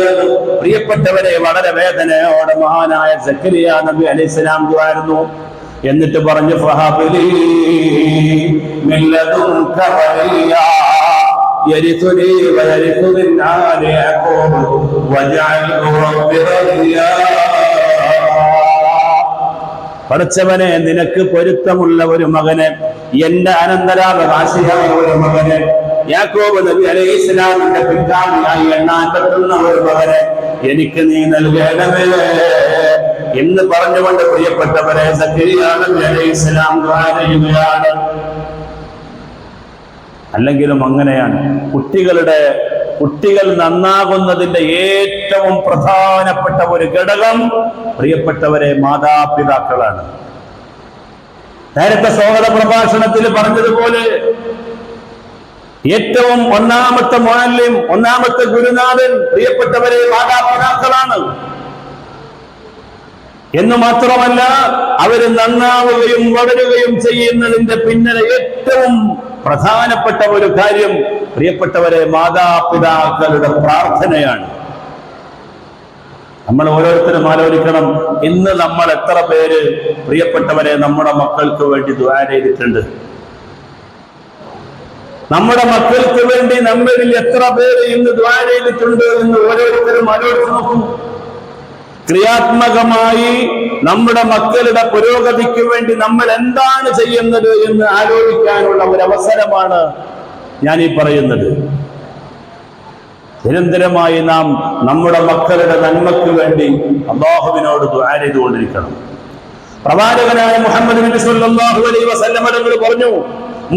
Speaker 1: പ്രിയപ്പെട്ടവരെ, വളരെ വേദനയോടെ മഹാനായ സക്കരിയ നബി അലൈഹിസ്സലാം ദുആയിരുന്നു. എന്നിട്ട് പറഞ്ഞു, ഫഹബലി മിൻ ലദുൻക വലിയ യരിസുനി വയരിസു മിൻ ആലി യഅഖൂബ വജഅൽഹു റബ്ബി റദിയ. പഠിച്ചവനെ, നിനക്ക് പൊരുത്തമുള്ള ഒരു മകനെ, എന്റെ അനന്തരാവകാശിയായ ഒരു മകനെ, യാക്കോബ് നബി അലൈഹിസ്സലാമിന്റെ പിതാവിനായി എണ്ണാൻ പറ്റുന്ന ഒരു മകനെ എനിക്ക് നീ നൽകണമേ എന്ന് പറഞ്ഞുകൊണ്ട് പ്രിയപ്പെട്ടവരെ സക്കരിയ നബി അലൈഹിസ്സലാം ദുആ ചെയ്യുകയാണ്. അല്ലെങ്കിലും അങ്ങനെയാണ്. കുട്ടികൾ നന്നാകുന്നതിന്റെ ഏറ്റവും പ്രധാനപ്പെട്ട ഒരു ഘടകം പ്രിയപ്പെട്ടവരെ മാതാപിതാക്കളാണ്. നേരത്തെ സ്വാഗത പ്രഭാഷണത്തിൽ പറഞ്ഞതുപോലെ ഏറ്റവും ഒന്നാമത്തെ മുഅല്ലിം, ഒന്നാമത്തെ ഗുരുനാഥൻ പ്രിയപ്പെട്ടവരെ മാതാപിതാക്കളാണ്. എന്ന് മാത്രമല്ല, അവര് നന്നാവുകയും വളരുകയും ചെയ്യുന്നതിന്റെ പിന്നിലെ ഏറ്റവും പ്രധാനപ്പെട്ട ഒരു കാര്യം, പ്രിയപ്പെട്ടവരെ, മാതാപിതാക്കളുടെ പ്രാർത്ഥനയാണ്. നമ്മൾ ഓരോരുത്തരും ആലോചിക്കണം, ഇന്ന് നമ്മൾ എത്ര പേര് പ്രിയപ്പെട്ടവരെ നമ്മുടെ മക്കൾക്ക് വേണ്ടി ദുആ ചെയ്തിട്ടുണ്ട്? നമ്മുടെ മക്കൾക്ക് വേണ്ടി നമ്മളിൽ എത്ര പേര് ഇന്ന് ദുആ ചെയ്തിട്ടുണ്ട് എന്ന് ഓരോരുത്തരും ആലോചിച്ച് നോക്കും. ക്രിയാത്മകമായി നമ്മുടെ മക്കളുടെ പുരോഗതിക്ക് വേണ്ടി നമ്മൾ എന്താണ് ചെയ്യുന്നത് എന്ന് ആലോചിക്കാനുള്ള ഒരു അവസരമാണ് ഞാൻ ഈ പറയുന്നത്. നിരന്തരമായി നാം നമ്മുടെ മക്കളുടെ നന്മയ്ക്ക് വേണ്ടി അല്ലാഹുവിനോട് ദുആ ചെയ്തുകൊണ്ടിരിക്കണം. പ്രവാചകനായ മുഹമ്മദ് നബി സല്ലല്ലാഹു അലൈഹി വസല്ലം തങ്ങൾ പറഞ്ഞു,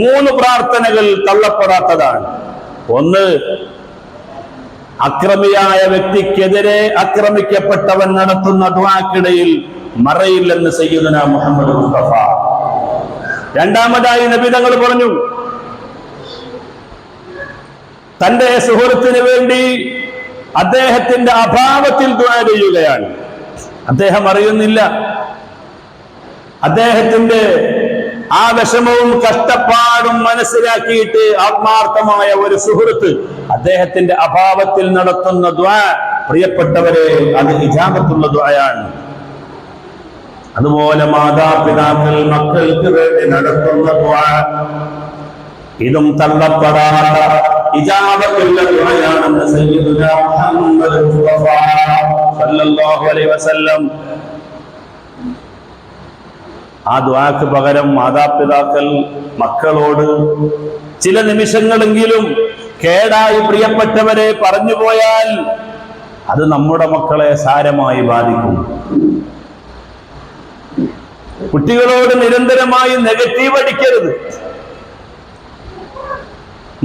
Speaker 1: 3 പ്രാർത്ഥനകൾ തള്ളപ്പെടാത്തതാണ്. ഒന്ന്, അക്രമിയായ വ്യക്തിക്കെതിരെ ആക്രമിക്കപ്പെട്ടവൻ നടത്തുന്ന ദുആക്കിടയിൽ മറയില്ലെന്ന് സയ്യിദുനാ മുഹമ്മദ് മുസ്തഫ. രണ്ടാമതായി നബി തങ്ങൾ പറഞ്ഞു, തന്റെ സുഹൃത്തിന് വേണ്ടി അദ്ദേഹത്തിന്റെ അഭാവത്തിൽ ദുആ ചെയ്യുകയാണ്. അദ്ദേഹം അറിയുന്നില്ല, അദ്ദേഹത്തിന്റെ ആ വിഷമവും കഷ്ടപ്പാടും മനസ്സിലാക്കിയിട്ട് ആത്മാർത്ഥമായ ഒരു സുഹൃത്ത് അദ്ദേഹത്തിന്റെ അഭാവത്തിൽ നടത്തുന്ന ദുആ, പ്രിയപ്പെട്ടവരെ, അത് ഇജാബത്തുള്ള ദുആയാണ്. അതുപോലെ മാതാപിതാക്കൾ മക്കൾക്ക് വേണ്ടി നടത്തുന്ന ദുആ, ഇതും തള്ളപ്പെടാത്ത ഇജാബത്തുള്ള ദുആയാണെന്ന് സയ്യിദുനാ മുഹമ്മദ് മുസ്തഫ സല്ലല്ലാഹു അലൈഹി വസല്ലം. ആ ദുആക്ക് പകരം മാതാപിതാക്കൾ മക്കളോട് ചില നിമിഷങ്ങളെങ്കിലും കേടായി പ്രിയപ്പെട്ടവരെ പറഞ്ഞു പോയാൽ അത് നമ്മുടെ മക്കളെ സാരമായി ബാധിക്കും. കുട്ടികളോട് നിരന്തരമായി നെഗറ്റീവ് അടിക്കരുത്.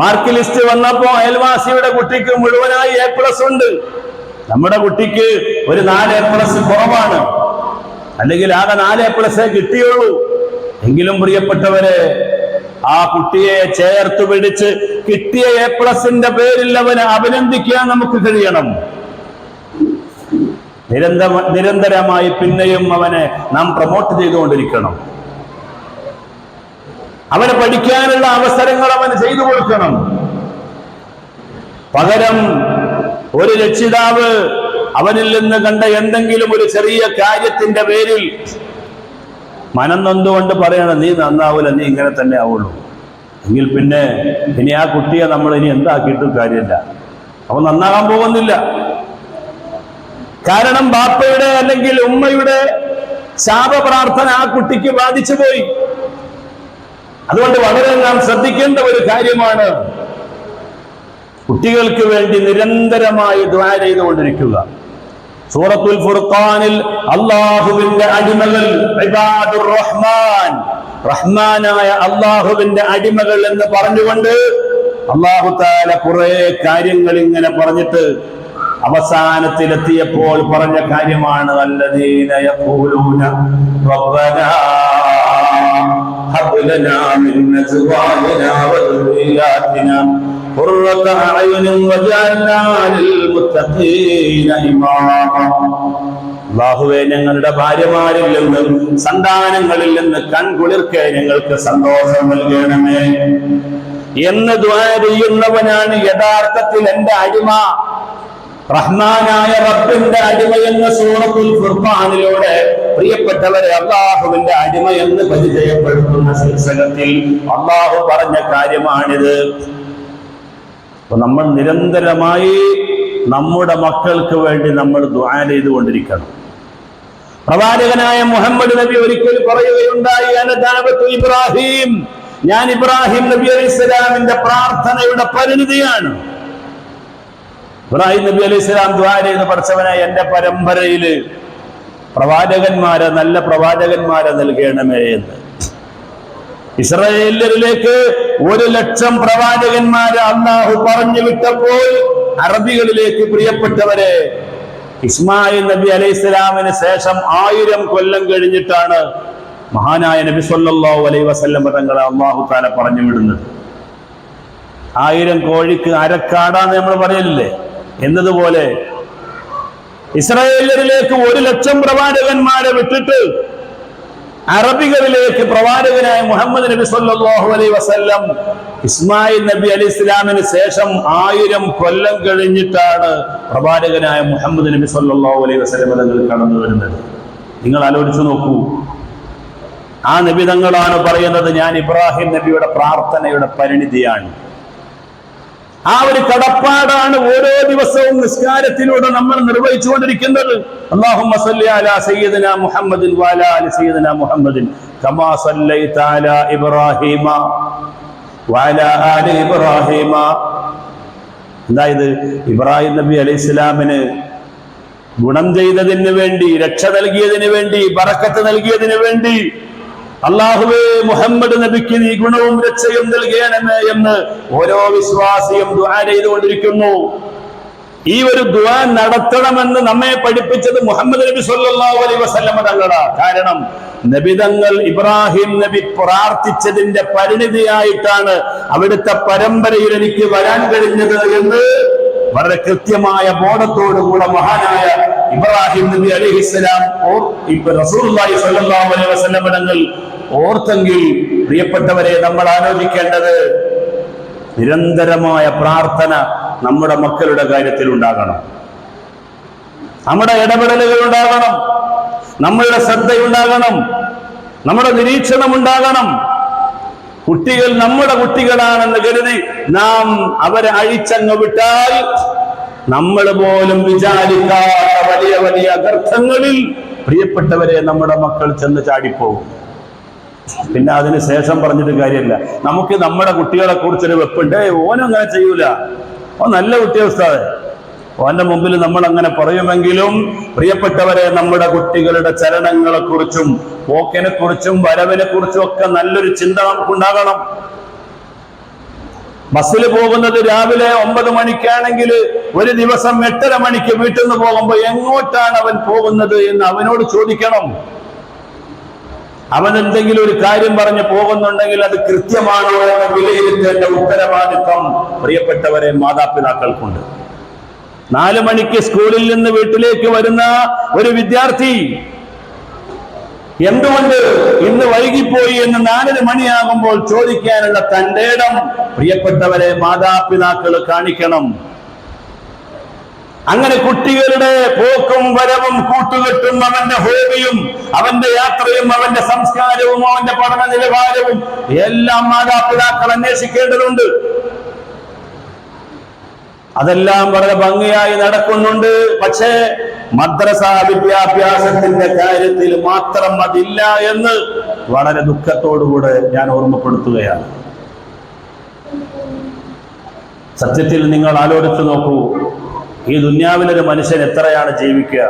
Speaker 1: മാർക്ക് ലിസ്റ്റ് വന്നപ്പോ അയൽവാസിയുടെ കുട്ടിക്ക് മുഴുവനായി A+ ഉണ്ട്, നമ്മുടെ കുട്ടിക്ക് ഒരു 4 A+ കുറവാണ്, അല്ലെങ്കിൽ ആകെ 4 A+ കിട്ടിയുള്ളൂ. എങ്കിലും പ്രിയപ്പെട്ടവരെ, ആ കുട്ടിയെ ചേർത്ത് പിടിച്ച് കിട്ടിയ A+ന്റെ പേരിൽ അവനെ അഭിനന്ദിക്കാൻ നമുക്ക് കഴിയണം. നിരന്തരമായി പിന്നെയും അവനെ നാം പ്രൊമോട്ട് ചെയ്തുകൊണ്ടിരിക്കണം. അവന് പഠിക്കാനുള്ള അവസരങ്ങൾ അവന് ചെയ്തു കൊടുക്കണം. പകരം ഒരു രക്ഷിതാവ് അവനിൽ നിന്ന് കണ്ട എന്തെങ്കിലും ഒരു ചെറിയ കാര്യത്തിന്റെ പേരിൽ മനം നൊന്തുകൊണ്ട് പറയണം, നീ നന്നാവൂല, നീ ഇങ്ങനെ തന്നെ ആവുള്ളൂ, എങ്കിൽ പിന്നെ ഇനി ആ കുട്ടിയെ നമ്മൾ ഇനി എന്താക്കിയിട്ടും കാര്യമില്ല, അവൻ നന്നാകാൻ പോകുന്നില്ല. കാരണം ബാപ്പയുടെ അല്ലെങ്കിൽ ഉമ്മയുടെ ശാപപ്രാർത്ഥന ആ കുട്ടിക്ക് ബാധിച്ചു പോയി. അതുകൊണ്ട് വളരെ നാം ശ്രദ്ധിക്കേണ്ട ഒരു കാര്യമാണ്, കുട്ടികൾക്ക് വേണ്ടി നിരന്തരമായി ദുആ ചെയ്തുകൊണ്ടിരിക്കുക. സൂറത്തുൽ ഫുർഖാനിൽ അല്ലാഹുവിന്റെ അടിമകൾ, ഇബാദുർ റഹ്മാൻ, റഹ്മാനായ അല്ലാഹുവിന്റെ അടിമകൾ എന്ന് പറഞ്ഞുകൊണ്ട് അല്ലാഹു തആല കുറെ കാര്യങ്ങൾ ഇങ്ങനെ പറഞ്ഞിട്ട് അവസാനത്തിലെത്തിയപ്പോൾ പറഞ്ഞ കാര്യമാണ്, അല്ലദീന യഖൂലൂന റബ്ബനാ ഹബ് ലനാ മിൻ അസ്വാജിനാ വദുരിയാതിനാ ഖുർറത അഅയുനിൻ വജഅൽനാ ലിൽ മുത്തഖീന ഇമാമാ. അല്ലാഹുവേ, ഞങ്ങളുടെ ഭാര്യമാരിൽ നിന്ന് സന്താനങ്ങളിൽ നിന്ന് കൺകുളിർക്കെ ഞങ്ങൾക്ക് സന്തോഷം നൽകണമേ എന്ന് ദുആ ചെയ്യുന്നവനാണ് യഥാർത്ഥത്തിൽ എന്റെ അടിമ. റഹ്മാനായ റബ്ബിന്റെ അടിമ എന്ന സൂറത്തുൽ ഫുർഖാനിലൂടെ പ്രിയപ്പെട്ടവരെ അല്ലാഹുവിന്റെ അടിമ എന്ന് പരിചയപ്പെടുത്തുന്ന സിൽസിലത്തിൽ അല്ലാഹു പറഞ്ഞ കാര്യമാണിത്. അപ്പൊ നമ്മൾ നിരന്തരമായി നമ്മുടെ മക്കൾക്ക് വേണ്ടി നമ്മൾ ദുആ ചെയ്തുകൊണ്ടിരിക്കണം. പ്രവാചകനായ മുഹമ്മദ് നബി ഒരിക്കൽ പറയുകയുണ്ടായി, അന ദഅവത്തു ഇബ്രാഹിം, ഞാൻ ഇബ്രാഹിം നബി അലൈഹിസ്സലാമിന്റെ പ്രാർത്ഥനയുടെ പരിണിതിയാണ്. ഇബ്രാഹിം നബി അലൈഹിസ്സലാം ദുആ ചെയ്ത്, പഠിച്ചവനായ എന്റെ പരമ്പരയില് പ്രവാചകന്മാരെ, നല്ല പ്രവാചകന്മാരെ നൽകണമേ എന്ന്. ഇസ്രായേലിലേക്ക് 1,00,000 പ്രവാചകന്മാരെ അല്ലാഹു പറഞ്ഞു വിട്ടപ്പോൾ അറബികളിലേക്ക് പ്രിയപ്പെട്ടവരെ ഇസ്മായിൽ നബി അലൈഹിസ്സലാമിന് ശേഷം 1000 കൊല്ലം കഴിഞ്ഞിട്ടാണ് മഹാനായ നബി സല്ലല്ലാഹു അലൈഹി വസല്ലം തങ്ങളെ അല്ലാഹു തആല പറഞ്ഞു വിടുന്നത്. 1000 കോഴിക്ക് അരക്കാടാന്ന് നമ്മൾ പറയലില്ലേ എന്നതുപോലെ ഇസ്രായേലിലേക്ക് 1,00,000 പ്രവാചകന്മാരെ വിട്ടിട്ട് അറബികളിലേക്ക് പ്രവാചകനായ മുഹമ്മദ് നബി സല്ലല്ലാഹു അലൈഹി വസല്ലം ഇസ്മായിൽ നബി അലൈഹി ഇസ്ലാമിന് ശേഷം 1000 കൊല്ലം കഴിഞ്ഞിട്ടാണ് പ്രവാചകനായ മുഹമ്മദ് നബി സല്ലല്ലാഹു അലൈഹി വസല്ലം തങ്ങൾ കടന്നു വരുന്നത്. നിങ്ങൾ ആലോചിച്ചു നോക്കൂ. ആ നബി തങ്ങളാണ് പറയുന്നത്, ഞാൻ ഇബ്രാഹിം നബിയുടെ പ്രാർത്ഥനയുടെ പരിണിതിയാണ്. ആ ഒരു കടപ്പാടാണ് ഓരോ ദിവസവും നിസ്കാരത്തിലൂടെ നമ്മൾ നിർവഹിച്ചുകൊണ്ടിരിക്കുന്നത്. അല്ലാഹുമ്മ സ്വല്ലി അലാ സയ്യിദിനാ മുഹമ്മദിൻ വഅലാ ആലി സയ്യിദിനാ മുഹമ്മദിൻ കമാ സല്ലൈത അലാ ഇബ്രാഹീമ വഅലാ ആലി ഇബ്രാഹീമ. അതായത് ഇബ്രാഹിം നബി അലൈഹി സ്വലാമിന് ഗുണം ചെയ്തതിന് വേണ്ടി, രക്ഷ നൽകിയതിന് വേണ്ടി, ബറക്കത്ത് നൽകിയതിന് വേണ്ടി അല്ലാഹുവേ മുഹമ്മദ് നബിക്ക് നീ ഗുണവും രക്ഷയും നൽകണമേ എന്ന് ഓരോ വിശ്വാസിയും ദുആ ചെയ്തുകൊണ്ടിരിക്കുന്നു. ഈ ഒരു ദുആ നടത്തണമെന്ന് നമ്മെ പഠിപ്പിച്ചത് മുഹമ്മദ് നബി സല്ലല്ലാഹു അലൈഹി വസല്ലം തങ്ങളാണ്. കാരണം നബി തങ്ങൾ ഇബ്രാഹിം നബി പ്രാർത്ഥിച്ചതിന്റെ പരിണിതിയായിട്ടാണ് അവിടുത്തെ പരമ്പരയിൽ എനിക്ക് വരാൻ കഴിഞ്ഞത് എന്ന് വളരെ കൃത്യമായ ബോധത്തോടുകൂടെ മഹാനായ ഇബ്രാഹിം നബി അലൈഹിസ്സലാം റസൂലുള്ളാഹി സ്വല്ലല്ലാഹു അലൈഹി വസല്ലം തങ്ങൾ ഓർത്തെങ്കിൽ പ്രിയപ്പെട്ടവരെ, നമ്മൾ ആലോചിക്കേണ്ടത് നിരന്തരമായ പ്രാർത്ഥന നമ്മുടെ മക്കളുടെ കാര്യത്തിൽ ഉണ്ടാകണം. നമ്മുടെ ഇടപെടലുകൾ ഉണ്ടാകണം, നമ്മളുടെ ശ്രദ്ധയുണ്ടാകണം, നമ്മുടെ നിരീക്ഷണം ഉണ്ടാകണം. കുട്ടികൾ നമ്മുടെ കുട്ടികളാണെന്ന് കരുതി നാം അവരെ അഴിച്ചങ്ങ് വിട്ടാൽ നമ്മൾ പോലും വിചാരിക്കാത്ത വലിയ വലിയ അഗർത്ഥങ്ങളിൽ പ്രിയപ്പെട്ടവരെ നമ്മുടെ മക്കൾ ചെന്ന് ചാടിപ്പോകും. പിന്നെ അതിന് ശേഷം പറഞ്ഞിട്ട് കാര്യമില്ല. നമുക്ക് നമ്മുടെ കുട്ടികളെ കുറിച്ചൊരു വെപ്പുണ്ട്, ഓനങ്ങനെ ചെയ്യൂല, ഓൻ നല്ല കുട്ടിയെ ഉസ്താദേ, ഓന്റെ മുമ്പിൽ നമ്മൾ അങ്ങനെ പറയുമെങ്കിലും പ്രിയപ്പെട്ടവരെ, നമ്മുടെ കുട്ടികളുടെ ചലനങ്ങളെ കുറിച്ചും പോക്കിനെ കുറിച്ചും വരവിനെ കുറിച്ചും ഒക്കെ നല്ലൊരു ചിന്ത നമുക്കുണ്ടാകണം. ബസ്സിൽ പോകുന്നത് രാവിലെ 9 മണിക്കാണെങ്കിൽ ഒരു ദിവസം 8:30 മണിക്ക് വീട്ടിൽ നിന്ന് പോകുമ്പോൾ എങ്ങോട്ടാണ് അവൻ പോകുന്നത് എന്ന് അവനോട് ചോദിക്കണം. അവൻ എന്തെങ്കിലും ഒരു കാര്യം പറഞ്ഞ് പോകുന്നുണ്ടെങ്കിൽ അത് കൃത്യമാണോ എന്ന് വിലയിരുത്തേണ്ട ഉത്തരവാദിത്വം പ്രിയപ്പെട്ടവരെ മാതാപിതാക്കൾക്കുണ്ട്. 4 മണിക്ക് സ്കൂളിൽ നിന്ന് വീട്ടിലേക്ക് വരുന്ന ഒരു വിദ്യാർത്ഥി എന്തുകൊണ്ട് ഇന്ന് വൈകിപ്പോയി എന്ന് 4 മണിയാകുമ്പോൾ ചോദിക്കാനുള്ള തന്റെ ഇടം പ്രിയപ്പെട്ടവരെ മാതാപിതാക്കൾ കാണിക്കണം. അങ്ങനെ കുട്ടികളുടെ പോക്കും വരവും കൂട്ടുകെട്ടും അവന്റെ ഹോബിയും അവന്റെ യാത്രയും അവന്റെ സംസ്കാരവും അവന്റെ പഠന നിലവാരവും എല്ലാം മാതാപിതാക്കൾ അന്വേഷിക്കേണ്ടതുണ്ട്. അതെല്ലാം വളരെ ഭംഗിയായി നടക്കുന്നുണ്ട്. പക്ഷേ മദ്രസ വിദ്യാഭ്യാസത്തിന്റെ കാര്യത്തിൽ മാത്രം അതില്ല എന്ന് വളരെ ദുഃഖത്തോടുകൂടെ ഞാൻ ഓർമ്മപ്പെടുത്തുകയാണ്. സത്യത്തിൽ നിങ്ങൾ ആലോചിച്ചു നോക്കൂ, ഈ ദുന്യാവിലൊരു മനുഷ്യൻ എത്രയാണ് ജീവിക്കുക,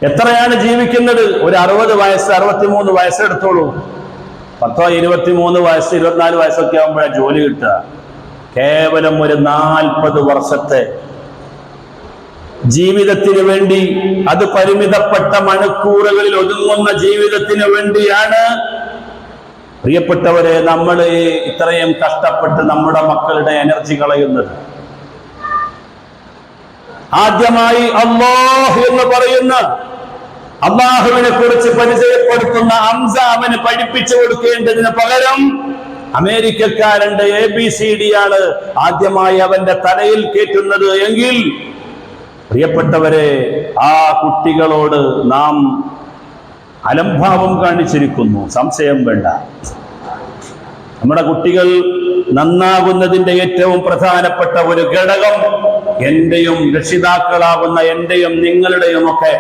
Speaker 1: എത്രയാണ് ജീവിക്കുന്നത്? ഒരു 60 വയസ്സ് 63 വയസ്സെടുത്തോളൂ. 10, 23 വയസ്സ് 24 വയസ്സൊക്കെ ആകുമ്പോഴാണ് ജോലി കിട്ടുക. കേവലം ഒരു 40 വർഷത്തെ ജീവിതത്തിന് വേണ്ടി, അത് പരിമിതപ്പെട്ട മണിക്കൂറുകളിൽ ഒതുങ്ങുന്ന ജീവിതത്തിന് വേണ്ടിയാണ് പ്രിയപ്പെട്ടവരെ നമ്മൾ ഇത്രയും കഷ്ടപ്പെട്ട് നമ്മുടെ മക്കളുടെ എനർജി കളയുന്നത്. ആദ്യമായി അല്ലാഹ് എന്ന് പറയുന്ന അല്ലാഹുവിനെ കുറിച്ച് പരിചയപ്പെടുത്തുന്ന ഹംസ അവന് പഠിപ്പിച്ചു കൊടുക്കേണ്ടതിന് പകരം അമേരിക്കക്കാരന്റെ ABCD ആണ് ആദ്യമായി അവന്റെ തലയിൽ കയറ്റുന്നത് എങ്കിൽ പ്രിയപ്പെട്ടവരെ, ആ കുട്ടികളോട് നാം അലംഭാവം കാണിച്ചിരിക്കുന്നു, സംശയം വേണ്ട. നമ്മുടെ കുട്ടികൾ നന്നാകുന്നതിന്റെ ഏറ്റവും പ്രധാനപ്പെട്ട ഒരു ഘടകം എന്റെയും രക്ഷിതാക്കളാകുന്ന എന്റെയും നിങ്ങളുടെയും ഒക്കെ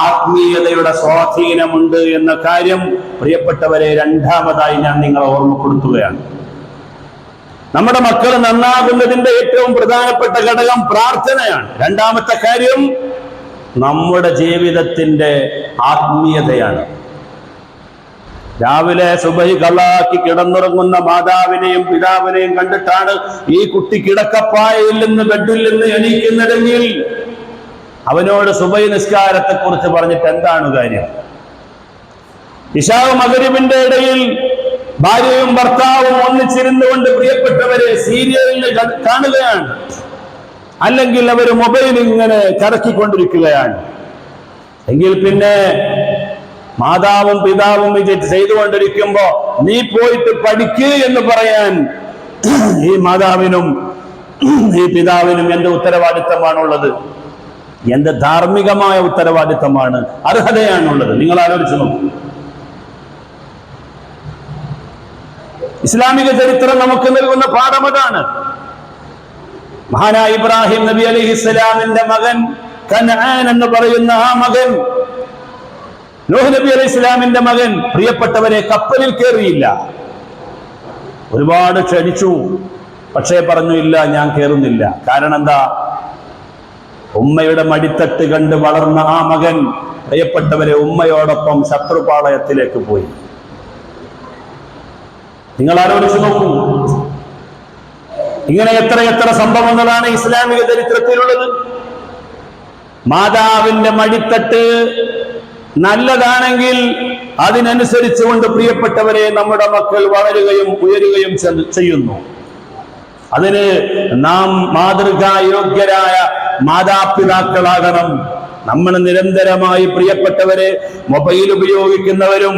Speaker 1: ആത്മീയതയുടെ സ്വാധീനമുണ്ട് എന്ന കാര്യം പ്രിയപ്പെട്ടവരെ രണ്ടാമതായി ഞാൻ നിങ്ങളെ ഓർമ്മപ്പെടുത്തുകയാണ്. നമ്മുടെ മക്കൾ നന്നാകുന്നതിന്റെ ഏറ്റവും പ്രധാനപ്പെട്ട ഘടകം പ്രാർത്ഥനയാണ്. രണ്ടാമത്തെ കാര്യം നമ്മുടെ ജീവിതത്തിന്റെ ആത്മീയതയാണ്. രാവിലെ സുബഹി കളാക്കി കിടന്നുറങ്ങുന്ന മാതാവിനെയും പിതാവിനെയും കണ്ടിട്ടാണ് ഈ കുട്ടി കിടക്കപ്പായയിൽ നിന്ന് ബെഡിൽ നിന്ന് എണീക്കുന്നതെങ്കിൽ അവനോട് സുബഹി നിസ്കാരത്തെ കുറിച്ച് പറഞ്ഞിട്ട് എന്താണ് കാര്യം? ഇശാ മഗ്‌രിബിന്റെ ഇടയിൽ ഭാര്യയും ഭർത്താവും ഒന്നിച്ചിരുന്നുകൊണ്ട് പ്രിയപ്പെട്ടവരെ സീരിയലിൽ കാണുകയാണ്. അല്ലെങ്കിൽ അവർ മൊബൈൽ ഇങ്ങനെ കറക്കിക്കൊണ്ടിരിക്കുകയാണ്, എങ്കിൽ പിന്നെ മാതാവും പിതാവും ഇത് ചെയ്തുകൊണ്ടിരിക്കുമ്പോ നീ പോയിട്ട് പഠിക്ക് എന്ന് പറയാൻ ഈ മാതാവിനും ഈ പിതാവിനും എന്ത് ഉത്തരവാദിത്തമാണുള്ളത്? എന്ത് ധാർമ്മികമായ ഉത്തരവാദിത്തമാണ്, അർഹതയാണുള്ളത്? നിങ്ങൾ ആലോചിച്ചു നോക്കൂ. ഇസ്ലാമിക ചരിത്രം നമുക്ക് നൽകുന്ന പാഠം അതാണ്. മഹാനായ ഇബ്രാഹിം നബി അലൈഹിസ്സലാമിന്റെ മകൻ കൻആൻ എന്ന് പറയുന്ന ആ മകൻ, നൂഹ് നബി അലൈഹി ഇസ്ലാമിന്റെ മകൻ, പ്രിയപ്പെട്ടവരെ, കപ്പലിൽ കയറിയില്ല. ഒരുപാട് ക്ഷണിച്ചു, പക്ഷേ പറഞ്ഞു ഇല്ല, ഞാൻ കയറുന്നില്ല. കാരണം എന്താ? ഉമ്മയുടെ മടിത്തട്ട് കണ്ട് വളർന്ന ആ മകൻ, പ്രിയപ്പെട്ടവരെ, ഉമ്മയോടൊപ്പം ശത്രുപാളയത്തിലേക്ക് പോയി. നിങ്ങൾ ആലോചിച്ചു നോക്കൂ. ഇങ്ങനെ എത്ര സംഭവങ്ങളാണ് ഇസ്ലാമിക ചരിത്രത്തിലുള്ളത്. മാതാവിന്റെ മടിത്തട്ട് നല്ലതാണെങ്കിൽ അതിനനുസരിച്ചുകൊണ്ട്, പ്രിയപ്പെട്ടവരെ, നമ്മുടെ മക്കൾ വളരുകയും ഉയരുകയും ചെയ്യുന്നു. അതിന് നാം മാതൃകായോഗ്യരായ മാതാപിതാക്കളാകണം. നമ്മൾ നിരന്തരമായി, പ്രിയപ്പെട്ടവരെ, മൊബൈൽ ഉപയോഗിക്കുന്നവരും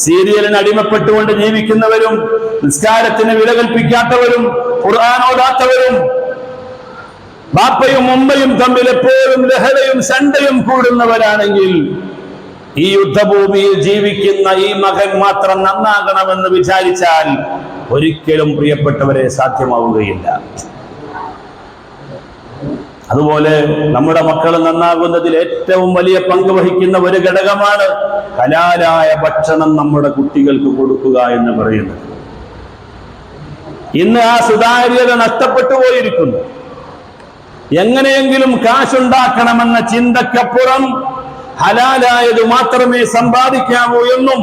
Speaker 1: സീരിയലിന് അടിമപ്പെട്ടുകൊണ്ട് ജീവിക്കുന്നവരും നിസ്കാരത്തിന് വില കൽപ്പിക്കാത്തവരും ഖുർആൻ ഓതാത്തവരും ബാപ്പയും ഉമ്മയും തമ്മിൽ എപ്പോഴും ലഹളയും ശണ്ടയും കൂടുന്നവരാണെങ്കിൽ ഈ യുദ്ധഭൂമിയിൽ ജീവിക്കുന്ന ഈ മകൻ മാത്രം നന്നാകണമെന്ന് വിചാരിച്ചാൽ ഒരിക്കലും, പ്രിയപ്പെട്ടവരെ, സാധ്യമാവുകയില്ല. അതുപോലെ നമ്മുടെ മക്കൾ നന്നാകുന്നതിൽ ഏറ്റവും വലിയ പങ്ക് വഹിക്കുന്ന ഒരു ഘടകമാണ് ഹലാലായ ഭക്ഷണം നമ്മുടെ കുട്ടികൾക്ക് കൊടുക്കുക എന്ന് പറയുന്നത്. ഇന്ന് ആ സുതാര്യത നഷ്ടപ്പെട്ടു പോയിരിക്കുന്നു. എങ്ങനെയെങ്കിലും കാശുണ്ടാക്കണമെന്ന ചിന്തക്കപ്പുറം ഹലാലായത് മാത്രമേ സമ്പാദിക്കാവൂ എന്നും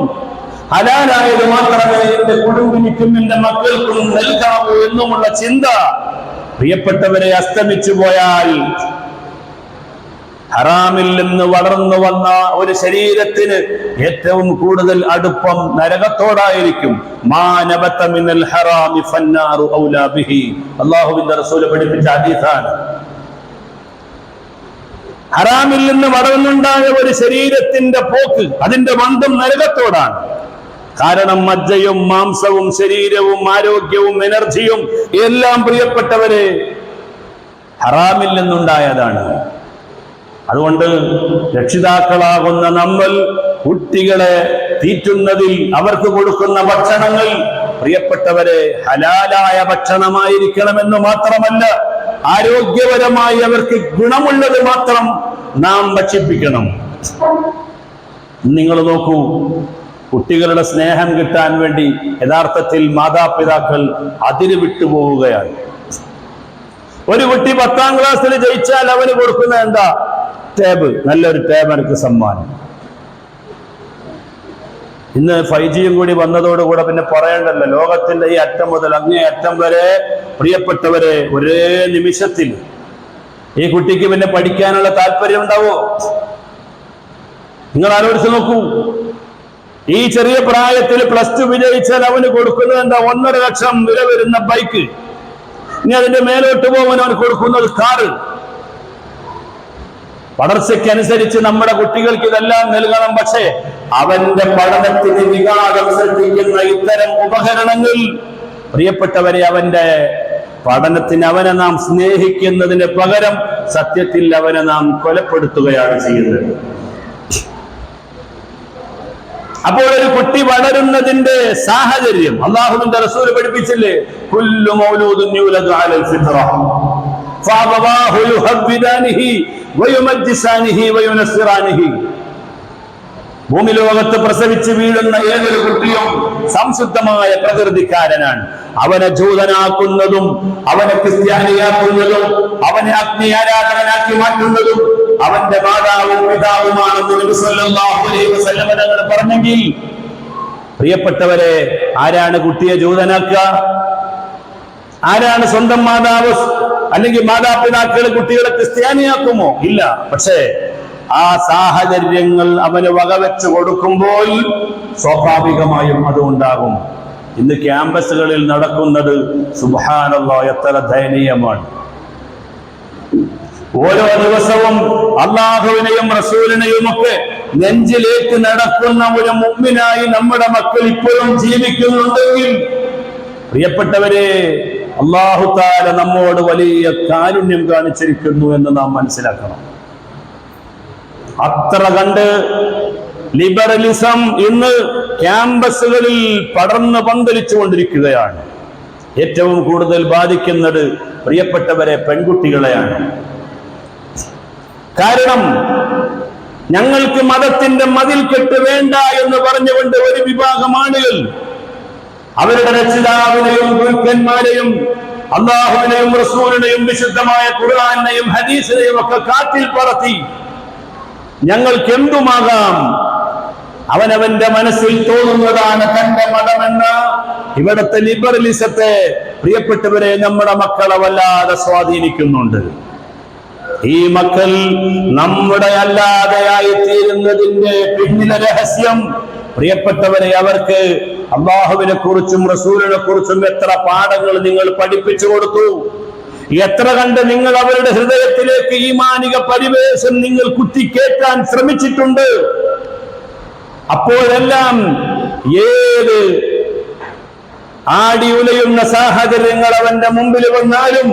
Speaker 1: ഹലാലായത് മാത്രമേ എന്റെ കുടുംബിനിക്കും എന്റെ മക്കൾക്കും നൽകാവൂ എന്നുമുള്ള ചിന്ത, പ്രിയപ്പെട്ടവരെ, അസ്തമിച്ചു പോയാൽ ഹറാമിൽ നിന്ന് വളർന്നു വന്ന ഒരു ശരീരത്തിന് ഏറ്റവും കൂടുതൽ അടുപ്പം നരകത്തോടായിരിക്കും. അല്ലാഹുവിന്റെ റസൂൽ പഠിപ്പിച്ച ഹദീസാണ്. ഹറാമിൽ നിന്ന് വളർന്നുണ്ടായ ഒരു ശരീരത്തിന്റെ പോക്ക്, അതിന്റെ ബന്ധം നരകത്തോടാണ്. കാരണം മജ്ജയും മാംസവും ശരീരവും ആരോഗ്യവും എനർജിയും എല്ലാം, പ്രിയപ്പെട്ടവരെ, ഹറാമിൽ നിന്നുണ്ടായതാണ്. അതുകൊണ്ട് രക്ഷിതാക്കളാകുന്ന നമ്മൾ കുട്ടികളെ തീറ്റുന്നതിൽ, അവർക്ക് കൊടുക്കുന്ന ഭക്ഷണങ്ങൾ, പ്രിയപ്പെട്ടവരെ, ഹലാലായ ഭക്ഷണമായിരിക്കണമെന്ന് മാത്രമല്ല, ആരോഗ്യപരമായി അവർക്ക് ഗുണമുള്ളത് മാത്രം നാം ഭക്ഷിപ്പിക്കണം. നിങ്ങൾ നോക്കൂ, കുട്ടികളുടെ സ്നേഹം കിട്ടാൻ വേണ്ടി യഥാർത്ഥത്തിൽ മാതാപിതാക്കൾ അതിര് വിട്ടുപോവുകയാണ്. ഒരു കുട്ടി 10ാം ക്ലാസ്സിൽ ജയിച്ചാൽ അവന് കൊടുക്കുന്ന എന്താ? ടാബ്, നല്ലൊരു ടാബ് എനിക്ക് സമ്മാനം. ഇന്ന് 5Gയും കൂടി വന്നതോടുകൂടെ പിന്നെ പറയണ്ടല്ലോ, ലോകത്തിന്റെ ഈ അറ്റം മുതൽ അങ്ങേ അറ്റം വരെ, പ്രിയപ്പെട്ടവരെ, ഒരേ നിമിഷത്തിൽ ഈ കുട്ടിക്ക് പിന്നെ പഠിക്കാനുള്ള താല്പര്യം ഉണ്ടാവോ? നിങ്ങൾ ആലോചിച്ച് നോക്കൂ. ഈ ചെറിയ പ്രായത്തിൽ +2 വിജയിച്ചാൽ അവന് കൊടുക്കുന്നത് എന്താ? 1.5 ലക്ഷം വില വരുന്ന ബൈക്ക്. ഇനി അതിന്റെ മേലോട്ട് പോകാൻ അവന് കൊടുക്കുന്നത് കാറ്. വളർച്ചയ്ക്കനുസരിച്ച് നമ്മുടെ കുട്ടികൾക്ക് ഇതെല്ലാം നൽകണം. പക്ഷേ അവന്റെ പഠനത്തിന് വിഘാതം സൃഷ്ടിക്കുന്ന ഇത്തരം ഉപകരണങ്ങൾ, പ്രിയപ്പെട്ടവരെ, അവന്റെ പഠനത്തിന് അവനെ നാം സ്നേഹിക്കുന്നതിന് പകരം സത്യത്തിൽ അവനെ നാം കൊലപ്പെടുത്തുകയാണ് ചെയ്യുന്നത്. അപ്പോൾ ഒരു കുട്ടി വളരുന്നതിന്റെ സാഹചര്യം അല്ലാഹുവിന്റെ റസൂൽ പഠിപ്പിച്ചില്ലേ? കുല്ലു മൗലൂദുൻ യൂലദു അലൽ ഫിത്ര ഫഅബവാഹു യുഹബ്ബിദാനിഹി വയുമജ്ജിസാനിഹി വയുനസ്സിറാനിഹി. ഭൂമി ലോകത്ത് പ്രസവിച്ച് വീഴുന്ന ഏതൊരു കുട്ടിയും സംശുദ്ധമായ പ്രകൃതിക്കാരനാണ്. അവനെ ജൂതനാക്കുന്നതും അവനെ ക്രിസ്ത്യാനിയാക്കുന്നതും അവനെ അഗ്നി ആരാധകനാക്കി മാറ്റുന്നതും അവന്റെ മാതാവും പിതാവുമാണെന്ന് നബി സല്ലല്ലാഹു അലൈഹി വസല്ലം തങ്ങൾ പറഞ്ഞെങ്കിൽ, പ്രിയപ്പെട്ടവരെ, ആരാണ് കുട്ടിയെ ജൂതനാക്കുക? ആരാണ് സ്വന്തം മാതാവ് അല്ലെങ്കിൽ മാതാപിതാക്കൾ കുട്ടികളെ ക്രിസ്ത്യാനിയാക്കുമോ? ഇല്ല. പക്ഷേ ആ സാഹചര്യങ്ങൾ അവന് വകവെച്ചു കൊടുക്കുമ്പോൾ സ്വാഭാവികമായും അത് ഉണ്ടാകും. ഇന്ന് ക്യാമ്പസുകളിൽ നടക്കുന്നത് സുബ്ഹാനല്ലാഹ് എത്ര ദയനീയമാണ്. ഓരോ ദിവസവും അള്ളാഹുവിനെയും റസൂലിനെയും ഒക്കെ നെഞ്ചിലേക്ക് നടക്കുന്ന ഒരു മുഅ്മിനായി നമ്മുടെ മക്കൾ ഇപ്പോഴും ജീവിക്കുന്നുണ്ടെങ്കിൽ പ്രിയപ്പെട്ടവരെ, അല്ലാഹു തആല നമ്മോട് വലിയ കാരുണ്യം കാണിച്ചിരിക്കുന്നു എന്ന് നാം മനസ്സിലാക്കണം. അത്ര കണ്ട് ലിബറലിസം ഇന്ന് ക്യാമ്പസുകളിൽ പടർന്നു പന്തലിച്ചു കൊണ്ടിരിക്കുകയാണ്. ഏറ്റവും കൂടുതൽ ബാധിക്കുന്നത് പ്രിയപ്പെട്ടവരെ പെൺകുട്ടികളെയാണ്. കാരണം ഞങ്ങൾക്ക് മതത്തിന്റെ മതിൽക്കെട്ട് വേണ്ട എന്ന് പറഞ്ഞുകൊണ്ട് ഒരു വിഭാഗം ആളുകൾ അവരുടെ രക്ഷിതാവിനെയും ഗുരുക്കന്മാരെയും അല്ലാഹുവിനെയും റസൂലിനെയും വിശുദ്ധമായ ഖുർആനെയും ഹദീസിനെയും ഒക്കെ കാറ്റിൽ പറത്തി ഞങ്ങൾക്ക് എന്തുമാകാം, അവനവന്റെ മനസ്സിൽ തോന്നുന്നതാണ് തന്റെ മതമെന്ന ഇവിടുത്തെ ലിബറലിസത്തെ പ്രിയപ്പെട്ടവരെ നമ്മുടെ മക്കളെ വല്ലാതെ സ്വാധീനിക്കുന്നുണ്ട്. ഈ മക്കൾ നമ്മുടെ അല്ലാതെയായി തീരുന്നതിന്റെ പിന്നിലെ രഹസ്യം പ്രിയപ്പെട്ടവരെ, അവർക്ക് അല്ലാഹുവിനെ കുറിച്ചും റസൂലിനെ കുറിച്ചും എത്ര പാഠങ്ങൾ നിങ്ങൾ പഠിപ്പിച്ചു കൊടുത്തു, എത്ര കണ്ട് നിങ്ങൾ അവരുടെ ഹൃദയത്തിലേക്ക് ഈമാനിക പരിവേശം നിങ്ങൾ കുത്തിക്കേറ്റാൻ ശ്രമിച്ചിട്ടുണ്ട്. അപ്പോഴെല്ലാം ഏത് ആടി ഉലയുന്ന സാഹചര്യങ്ങൾ അവന്റെ മുമ്പിൽ വന്നാലും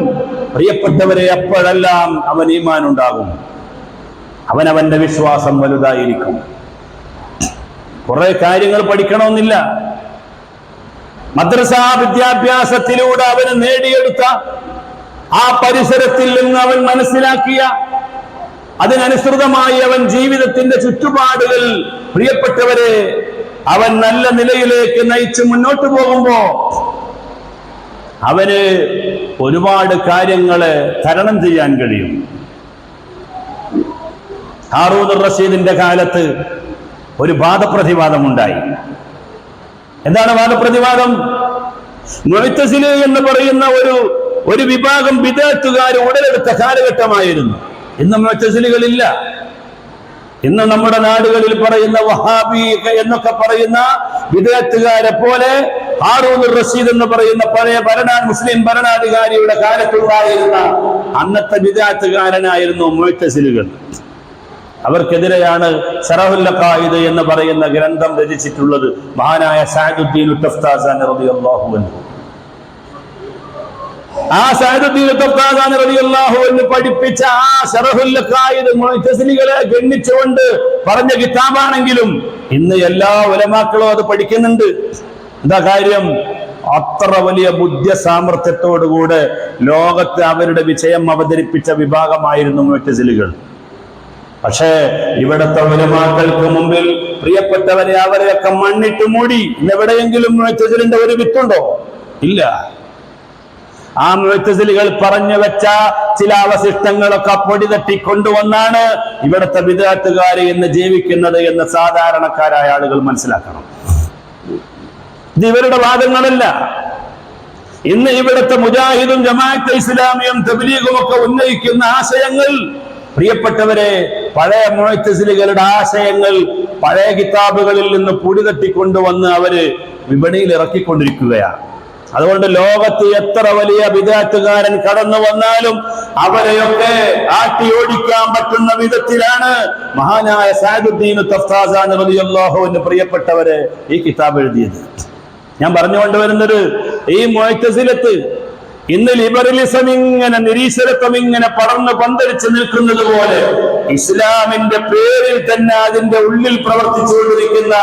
Speaker 1: പ്രിയപ്പെട്ടവരെ, അപ്പോഴെല്ലാം അവൻ ഈമാൻ ഉണ്ടാകും, അവനവന്റെ വിശ്വാസം വലുതായിരിക്കും. കുറെ കാര്യങ്ങൾ പഠിക്കണമെന്നില്ല. മദ്രസാ വിദ്യാഭ്യാസത്തിലൂടെ അവന് നേടിയെടുത്ത ആ പരിസരത്തിൽ നിന്ന് അവൻ മനസ്സിലാക്കിയ അതിനനുസൃതമായി അവൻ ജീവിതത്തിന്റെ ചുറ്റുപാടുകൾ പ്രിയപ്പെട്ടവരെ അവൻ നല്ല നിലയിലേക്ക് നയിച്ച് മുന്നോട്ട് പോകുമ്പോ അവന് ഒരുപാട് കാര്യങ്ങളെ തരണം ചെയ്യാൻ കഴിയും. ഹാറൂൻ റഷീദിന്റെ കാലത്ത് ഒരു വാദപ്രതിവാദമുണ്ടായി. എന്താണ് വാദപ്രതിവാദം? മുഅ്തസില എന്ന് പറയുന്ന ഒരു വിഭാഗം ബിദ്അത്തുകാർ ഉടലെടുത്ത കാലഘട്ടമായിരുന്നു. ഇന്ന് മുഅ്തസിലികളില്ല. ഇന്ന് നമ്മുടെ നാടുകളിൽ പറയുന്ന വഹാബി എന്നൊക്കെ പറയുന്ന ബിദ്അത്തുകാരെ പോലെ ഹാറൂൻ റഷീദ് എന്ന് പറയുന്ന പഴയ മുസ്ലിം ഭരണാധികാരിയുടെ കാലത്തുണ്ടായിരുന്ന അന്നത്തെ ബിദ്അത്തുകാരനായിരുന്നു മുഅ്തസിലികൾ. അവർക്കെതിരെയാണ് ശറഹുൽ അഖായിദ് എന്ന് പറയുന്ന ഗ്രന്ഥം രചിച്ചിട്ടുള്ളത് മഹാനായ സഅദുദ്ദീൻ തഫ്താസാനി റളിയല്ലാഹു അൻഹു. ആ സഅദുദ്ദീൻ തഫ്താസാനി റളിയല്ലാഹു അൻഹു പഠിപ്പിച്ച ആ ശറഹുൽ അഖായിദ് മുഅ്തസിലികളെ ഗണ്ണിച്ചുകൊണ്ട് പറഞ്ഞ കിതാബാണെങ്കിലും ഇന്ന് എല്ലാ ഉലമാക്കളും അത് പഠിക്കുന്നുണ്ട്. എന്താ കാര്യം? അത്ര വലിയ ബുദ്ധി സാമർത്ഥ്യത്തോടുകൂടെ ലോകത്ത് അവരുടെ വിജയം അവതരിപ്പിച്ച വിഭാഗമായിരുന്നു മുഅ്തസിലികൾ. പക്ഷേ ഇവിടുത്തെ ഉലമാക്കൾക്ക് മുമ്പിൽ പ്രിയപ്പെട്ടവരെ അവരെയൊക്കെ മണ്ണിട്ട് മൂടി. ഇന്നെവിടെയെങ്കിലും മുഅ്തസിലിന്റെ ഒരു വിത്തുണ്ടോ? ഇല്ല. ആ മുഅ്തസിലികൾ പറഞ്ഞു വെച്ച ചില അവശിഷ്ടങ്ങളൊക്കെ പൊടി തട്ടി കൊണ്ടുവന്നാണ് ഇവിടുത്തെ ബിദ്അത്തുകാർ ഇന്ന് ജീവിക്കുന്നത് എന്ന് സാധാരണക്കാരായ ആളുകൾ മനസ്സിലാക്കണം. ഇത് ഇവരുടെ വാദങ്ങളല്ല. ഇന്ന് ഇവിടുത്തെ മുജാഹിദും ജമാഅത്തെ ഇസ്ലാമിയും തബ്ലീഗും ഒക്കെ ഉന്നയിക്കുന്ന ആശയങ്ങൾ പ്രിയപ്പെട്ടവരെ പഴയ മുഅ്തസിലികളുടെ ആശയങ്ങൾ പഴയ കിതാബുകളിൽ നിന്ന് പൊടി തട്ടിക്കൊണ്ടുവന്ന് അവര് വിപണിയിൽ ഇറക്കിക്കൊണ്ടിരിക്കുകയാണ്. അതുകൊണ്ട് ലോകത്ത് എത്ര വലിയ ബിദ്അത്തുകാരൻ കടന്നു വന്നാലും അവരെയൊക്കെ ആട്ടിയോടിക്കാൻ പറ്റുന്ന വിധത്തിലാണ് മഹാനായ സഅദുദ്ദീൻ തഫ്താസാനി റളിയല്ലാഹു അൻഹു പ്രിയപ്പെട്ടവരെ ഈ കിതാബ് എഴുതിയത്. ഞാൻ പറഞ്ഞുകൊണ്ടുവരുന്നത് ഈ മുഅ്തസിലത്ത് ഇന്ന് ലിബറലിസം ഇങ്ങനെ നിരീശ്വരത്വം ഇങ്ങനെ പടർന്ന് പന്തലിച്ച് നിൽക്കുന്നത് പോലെ ഇസ്ലാമിന്റെ പേരിൽ തന്നെ അതിന്റെ ഉള്ളിൽ പ്രവർത്തിച്ചുകൊണ്ടിരിക്കുന്ന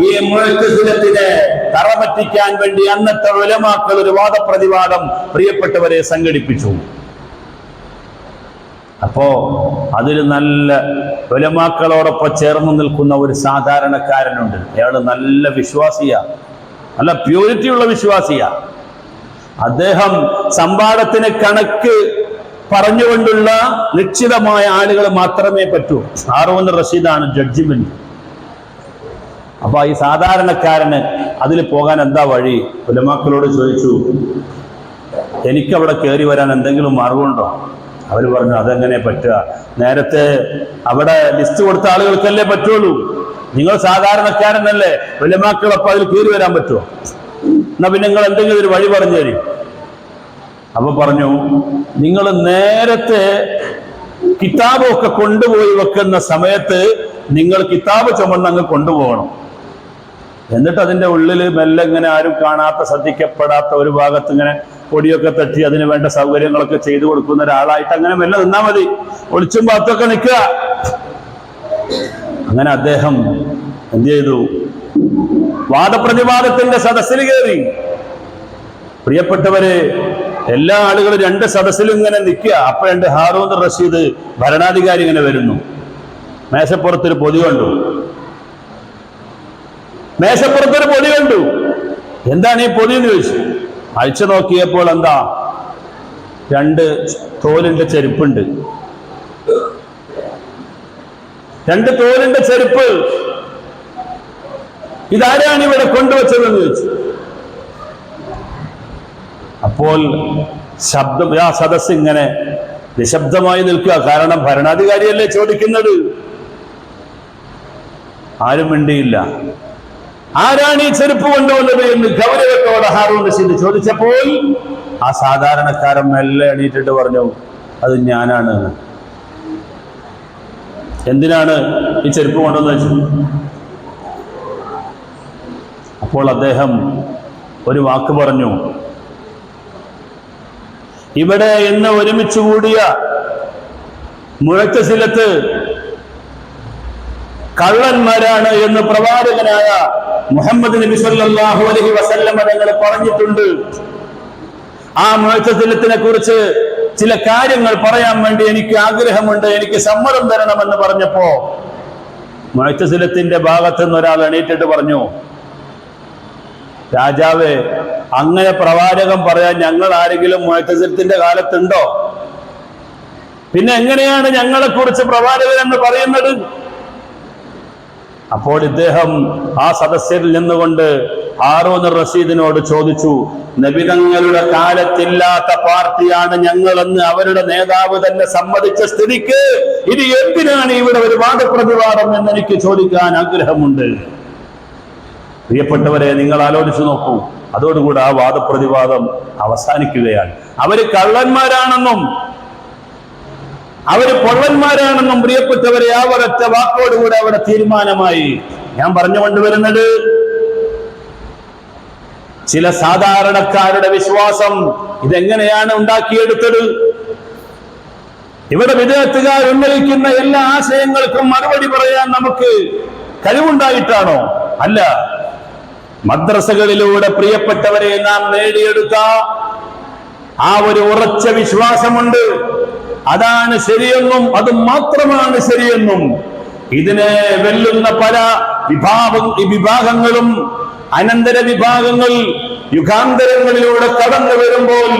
Speaker 1: ഈ മുഅ്തസിലത്തിനെ തറപറ്റിക്കാൻ വേണ്ടി അന്നത്തെ ഉലമാക്കൾ ഒരു വാദപ്രതിവാദം പ്രിയപ്പെട്ടവരെ സംഘടിപ്പിച്ചു. അപ്പോ അതിൽ നല്ല ഉലമാക്കളോടൊപ്പം ചേർന്ന് നിൽക്കുന്ന ഒരു സാധാരണക്കാരനുണ്ട്. അയാൾ നല്ല വിശ്വാസിയാ, നല്ല പ്യൂരിറ്റിയുള്ള വിശ്വാസിയാ. അദ്ദേഹം സമ്പാദത്തിന് കണക്ക് പറഞ്ഞുകൊണ്ടുള്ള നിശ്ചിതമായ ആളുകൾ മാത്രമേ പറ്റൂ. ഹാറൂൻ റഷീദാണ് ജഡ്ജിമെന്റ്. അപ്പൊ ഈ സാധാരണക്കാരന് അതിൽ പോകാൻ എന്താ വഴി? ഉലമാക്കളോട് ചോദിച്ചു, എനിക്കവിടെ കയറി വരാൻ എന്തെങ്കിലും മാർഗമുണ്ടോ? അവർ പറഞ്ഞു, അതെങ്ങനെ പറ്റുക? നേരത്തെ അവിടെ ലിസ്റ്റ് കൊടുത്ത ആളുകൾക്കല്ലേ പറ്റുള്ളൂ. നിങ്ങൾ സാധാരണക്കാരനല്ലേ, ഉലമാക്കളൊപ്പം അതിൽ കയറി വരാൻ പറ്റുമോ? എന്നാ പിന്നെ നിങ്ങൾ എന്തെങ്കിലും ഒരു വഴി പറഞ്ഞു തരും. അപ്പൊ പറഞ്ഞു, നിങ്ങൾ നേരത്തെ കിതാബൊക്കെ കൊണ്ടുപോയി വെക്കുന്ന സമയത്ത് നിങ്ങൾ കിതാബ് ചുമന്ന് അങ്ങ് കൊണ്ടുപോകണം. എന്നിട്ട് അതിന്റെ ഉള്ളിൽ മെല്ലെ ഇങ്ങനെ ആരും കാണാത്ത, ശ്രദ്ധിക്കപ്പെടാത്ത ഒരു ഭാഗത്ത് ഇങ്ങനെ പൊടിയൊക്കെ തട്ടി അതിന് വേണ്ട സൗകര്യങ്ങളൊക്കെ ചെയ്തു കൊടുക്കുന്ന ഒരാളായിട്ട് അങ്ങനെ മെല്ലെ നിന്നാ മതി, ഒളിച്ചും പാത്തൊക്കെ നിൽക്കുക. അങ്ങനെ അദ്ദേഹം എന്ത് ചെയ്തു? വാദപ്രതിവാദത്തിന്റെ സദസ്സിൽ കയറി. പ്രിയപ്പെട്ടവര്, എല്ലാ ആളുകളും രണ്ട് സദസ്സിലും ഇങ്ങനെ നിൽക്കുക. അപ്പോഴുണ്ട് ഹാറൂൻ റഷീദ് ഭരണാധികാരി ഇങ്ങനെ വരുന്നു. മേശപ്പുറത്തൊരു പൊതി കണ്ടു. മേശപ്പുറത്തൊരു പൊതി കണ്ടു. എന്താണ് ഈ പൊതി എന്ന് ചോദിച്ചു. അഴിച്ചു നോക്കിയപ്പോൾ എന്താ? 2 തോലിന്റെ ചെരുപ്പുണ്ട്. 2 തോലിന്റെ ചെരുപ്പ്. ഇതാരാണ് ഇവിടെ കൊണ്ടുവച്ചതെന്ന് ചോദിച്ചു. അപ്പോൾ ശബ്ദം, ആ സദസ് ഇങ്ങനെ നിശബ്ദമായി നിൽക്കുക. കാരണം ഭരണാധികാരിയല്ലേ ചോദിക്കുന്നത്. ആരും മിണ്ടിയില്ല. ആരാണ് ഈ ചെരുപ്പ് കൊണ്ടുവന്നത് എന്ന് ഗൗരവത്തോടെ ഹാറൂൻ റഷീദ് ചോദിച്ചപ്പോൾ ആ സാധാരണക്കാരൻ മെല്ലെ എണീറ്റിട്ട് പറഞ്ഞു, അത് ഞാനാണ്. എന്തിനാണ് ഈ ചെരുപ്പ് കൊണ്ടുവന്ന് വെച്ചു? അപ്പോൾ അദ്ദേഹം ഒരു വാക്ക് പറഞ്ഞു, ഇവിടെ ഇന്ന് ഒരുമിച്ച് കൂടിയ മുഅ്തസിലത്ത് കള്ളന്മാരാണ് എന്ന് പ്രവാചകനായ മുഹമ്മദ് നബി സല്ലല്ലാഹു അലൈഹി വസല്ലം തങ്ങൾ പറഞ്ഞിട്ടുണ്ട്. ആ മുഅ്തസിലത്തിനെ കുറിച്ച് ചില കാര്യങ്ങൾ പറയാൻ വേണ്ടി എനിക്ക് ആഗ്രഹമുണ്ട്, എനിക്ക് സമ്മതം തരണമെന്ന് പറഞ്ഞപ്പോ മുഅ്തസിലത്തിന്റെ ഭാഗത്ത് നിന്ന് ഒരാൾ എണീറ്റിട്ട് പറഞ്ഞു, രാജാവേ, അങ്ങനെ പ്രവാചകൻ പറയാൻ ഞങ്ങൾ ആരെങ്കിലും മുഅ്തസിലത്തിന്റെ കാലത്തുണ്ടോ? പിന്നെ എങ്ങനെയാണ് ഞങ്ങളെ കുറിച്ച് പ്രവാചകൻ എന്ന് പറയുന്നത്? അപ്പോൾ ഇദ്ദേഹം ആ സദസ്യരിൽ നിന്നുകൊണ്ട് ഹാറൂൻ റഷീദിനോട് ചോദിച്ചു, നബിതങ്ങളുടെ കാലത്തില്ലാത്ത പാർട്ടിയാണ് ഞങ്ങളെന്ന് അവരുടെ നേതാവ് തന്നെ സമ്മതിച്ച സ്ഥിതിക്ക് ഇത് എന്തിനാണ് ഇവിടെ ഒരു വാദപ്രതിവാദം എന്ന് എനിക്ക് ചോദിക്കാൻ ആഗ്രഹമുണ്ട്. പ്രിയപ്പെട്ടവരെ, നിങ്ങൾ ആലോചിച്ചു നോക്കൂ. അതോടുകൂടി ആ വാദപ്രതിവാദം അവസാനിക്കുകയാണ്. അവര് കള്ളന്മാരാണെന്നും അവര് പൊള്ളന്മാരാണെന്നും പ്രിയപ്പെട്ടവരെ ആ ഒരൊറ്റ വാക്കോടുകൂടെ അവിടെ തീരുമാനമായി. ഞാൻ പറഞ്ഞുകൊണ്ടുവരുന്നത്, ചില സാധാരണക്കാരുടെ വിശ്വാസം ഇതെങ്ങനെയാണ് ഉണ്ടാക്കിയെടുത്തത്? ഇവിടെ വിദേഹത്തുകാർ ഉന്നയിക്കുന്ന എല്ലാ ആശയങ്ങൾക്കും മറുപടി പറയാൻ നമുക്ക് കഴിവുണ്ടായിട്ടാണോ? അല്ല. മദ്രസകളിലൂടെ പ്രിയപ്പെട്ടവരെ നാം നേടിയെടുത്ത ആ ഒരു ഉറച്ച വിശ്വാസമുണ്ട്. അതാണ് ശരിയെന്നും അത് മാത്രമാണ് ശരിയെന്നും ഇതിനെ വെല്ലുന്ന പല വിഭാഗങ്ങളും അനന്തര വിഭാഗങ്ങൾ യുഗാന്തരങ്ങളിലൂടെ കടന്നു വരുമ്പോൾ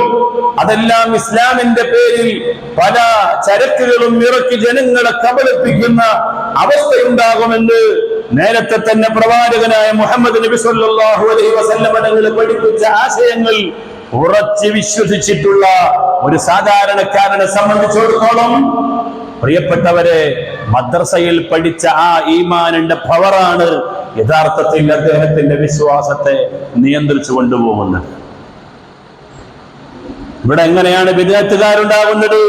Speaker 1: അതെല്ലാം ഇസ്ലാമിന്റെ പേരിൽ പല ചരക്കുകളും ഇറക്കി ജനങ്ങളെ കബളിപ്പിക്കുന്ന അവസ്ഥയുണ്ടാകുമെന്ന് നേരത്തെ തന്നെ പ്രവാചകനായ മുഹമ്മദ് നബി സല്ലല്ലാഹു അലൈഹി വസല്ലം തങ്ങൾ പഠിപ്പിച്ച ആശയങ്ങൾ ഉറച്ചു വിശ്വസിച്ചിട്ടുള്ള ഒരു സാധാരണക്കാരനെ സംബന്ധിച്ചിടത്തോളം പ്രിയപ്പെട്ടവരെ, മദ്രസയിൽ പഠിച്ച ആ ഈമാനിന്റെ പവറാണ് യഥാർത്ഥത്തിൽ അദ്ദേഹത്തിന്റെ വിശ്വാസത്തെ നിയന്ത്രിച്ചു കൊണ്ടുപോകുന്നത്. ഇവിടെ എങ്ങനെയാണ് ബിദ്അത്തുകാരുണ്ടാകുന്നത്?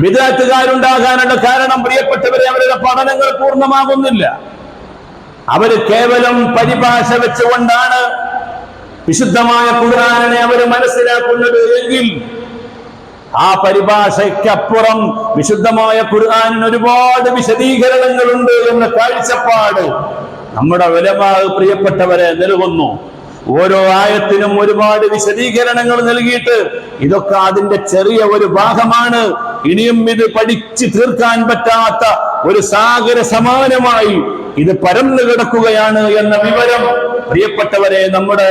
Speaker 1: ബിദ്അത്തുകാരുണ്ടാകാനുള്ള കാരണം പ്രിയപ്പെട്ടവരെ, അവരുടെ പഠനങ്ങൾ പൂർണ്ണമാകുന്നില്ല. അവര് കേവലം പരിഭാഷ വെച്ചുകൊണ്ടാണ് വിശുദ്ധമായ ഖുർആനിനെ അവർ മനസ്സിലാക്കുന്നത് എങ്കിൽ ആ പരിഭാഷയ്ക്കപ്പുറം വിശുദ്ധമായ ഖുർആനിന് ഒരുപാട് വിശദീകരണങ്ങളുണ്ട് എന്ന കാഴ്ചപ്പാട് നമ്മുടെ ഉലമാ പ്രിയപ്പെട്ടവരെ നൽകുന്നു. ഓരോ ആയത്തിനും ഒരുപാട് വിശദീകരണങ്ങൾ നൽകിയിട്ട് ഇതൊക്കെ അതിന്റെ ചെറിയ ഒരു ഭാഗമാണ്, ഇനിയും ഇത് പഠിച്ചു തീർക്കാൻ പറ്റാത്ത ഒരു സാഗര സമാനമായി ഇത് പരന്നു കിടക്കുകയാണ് എന്ന വിവരം പ്രിയപ്പെട്ടവരെ നമ്മുടെ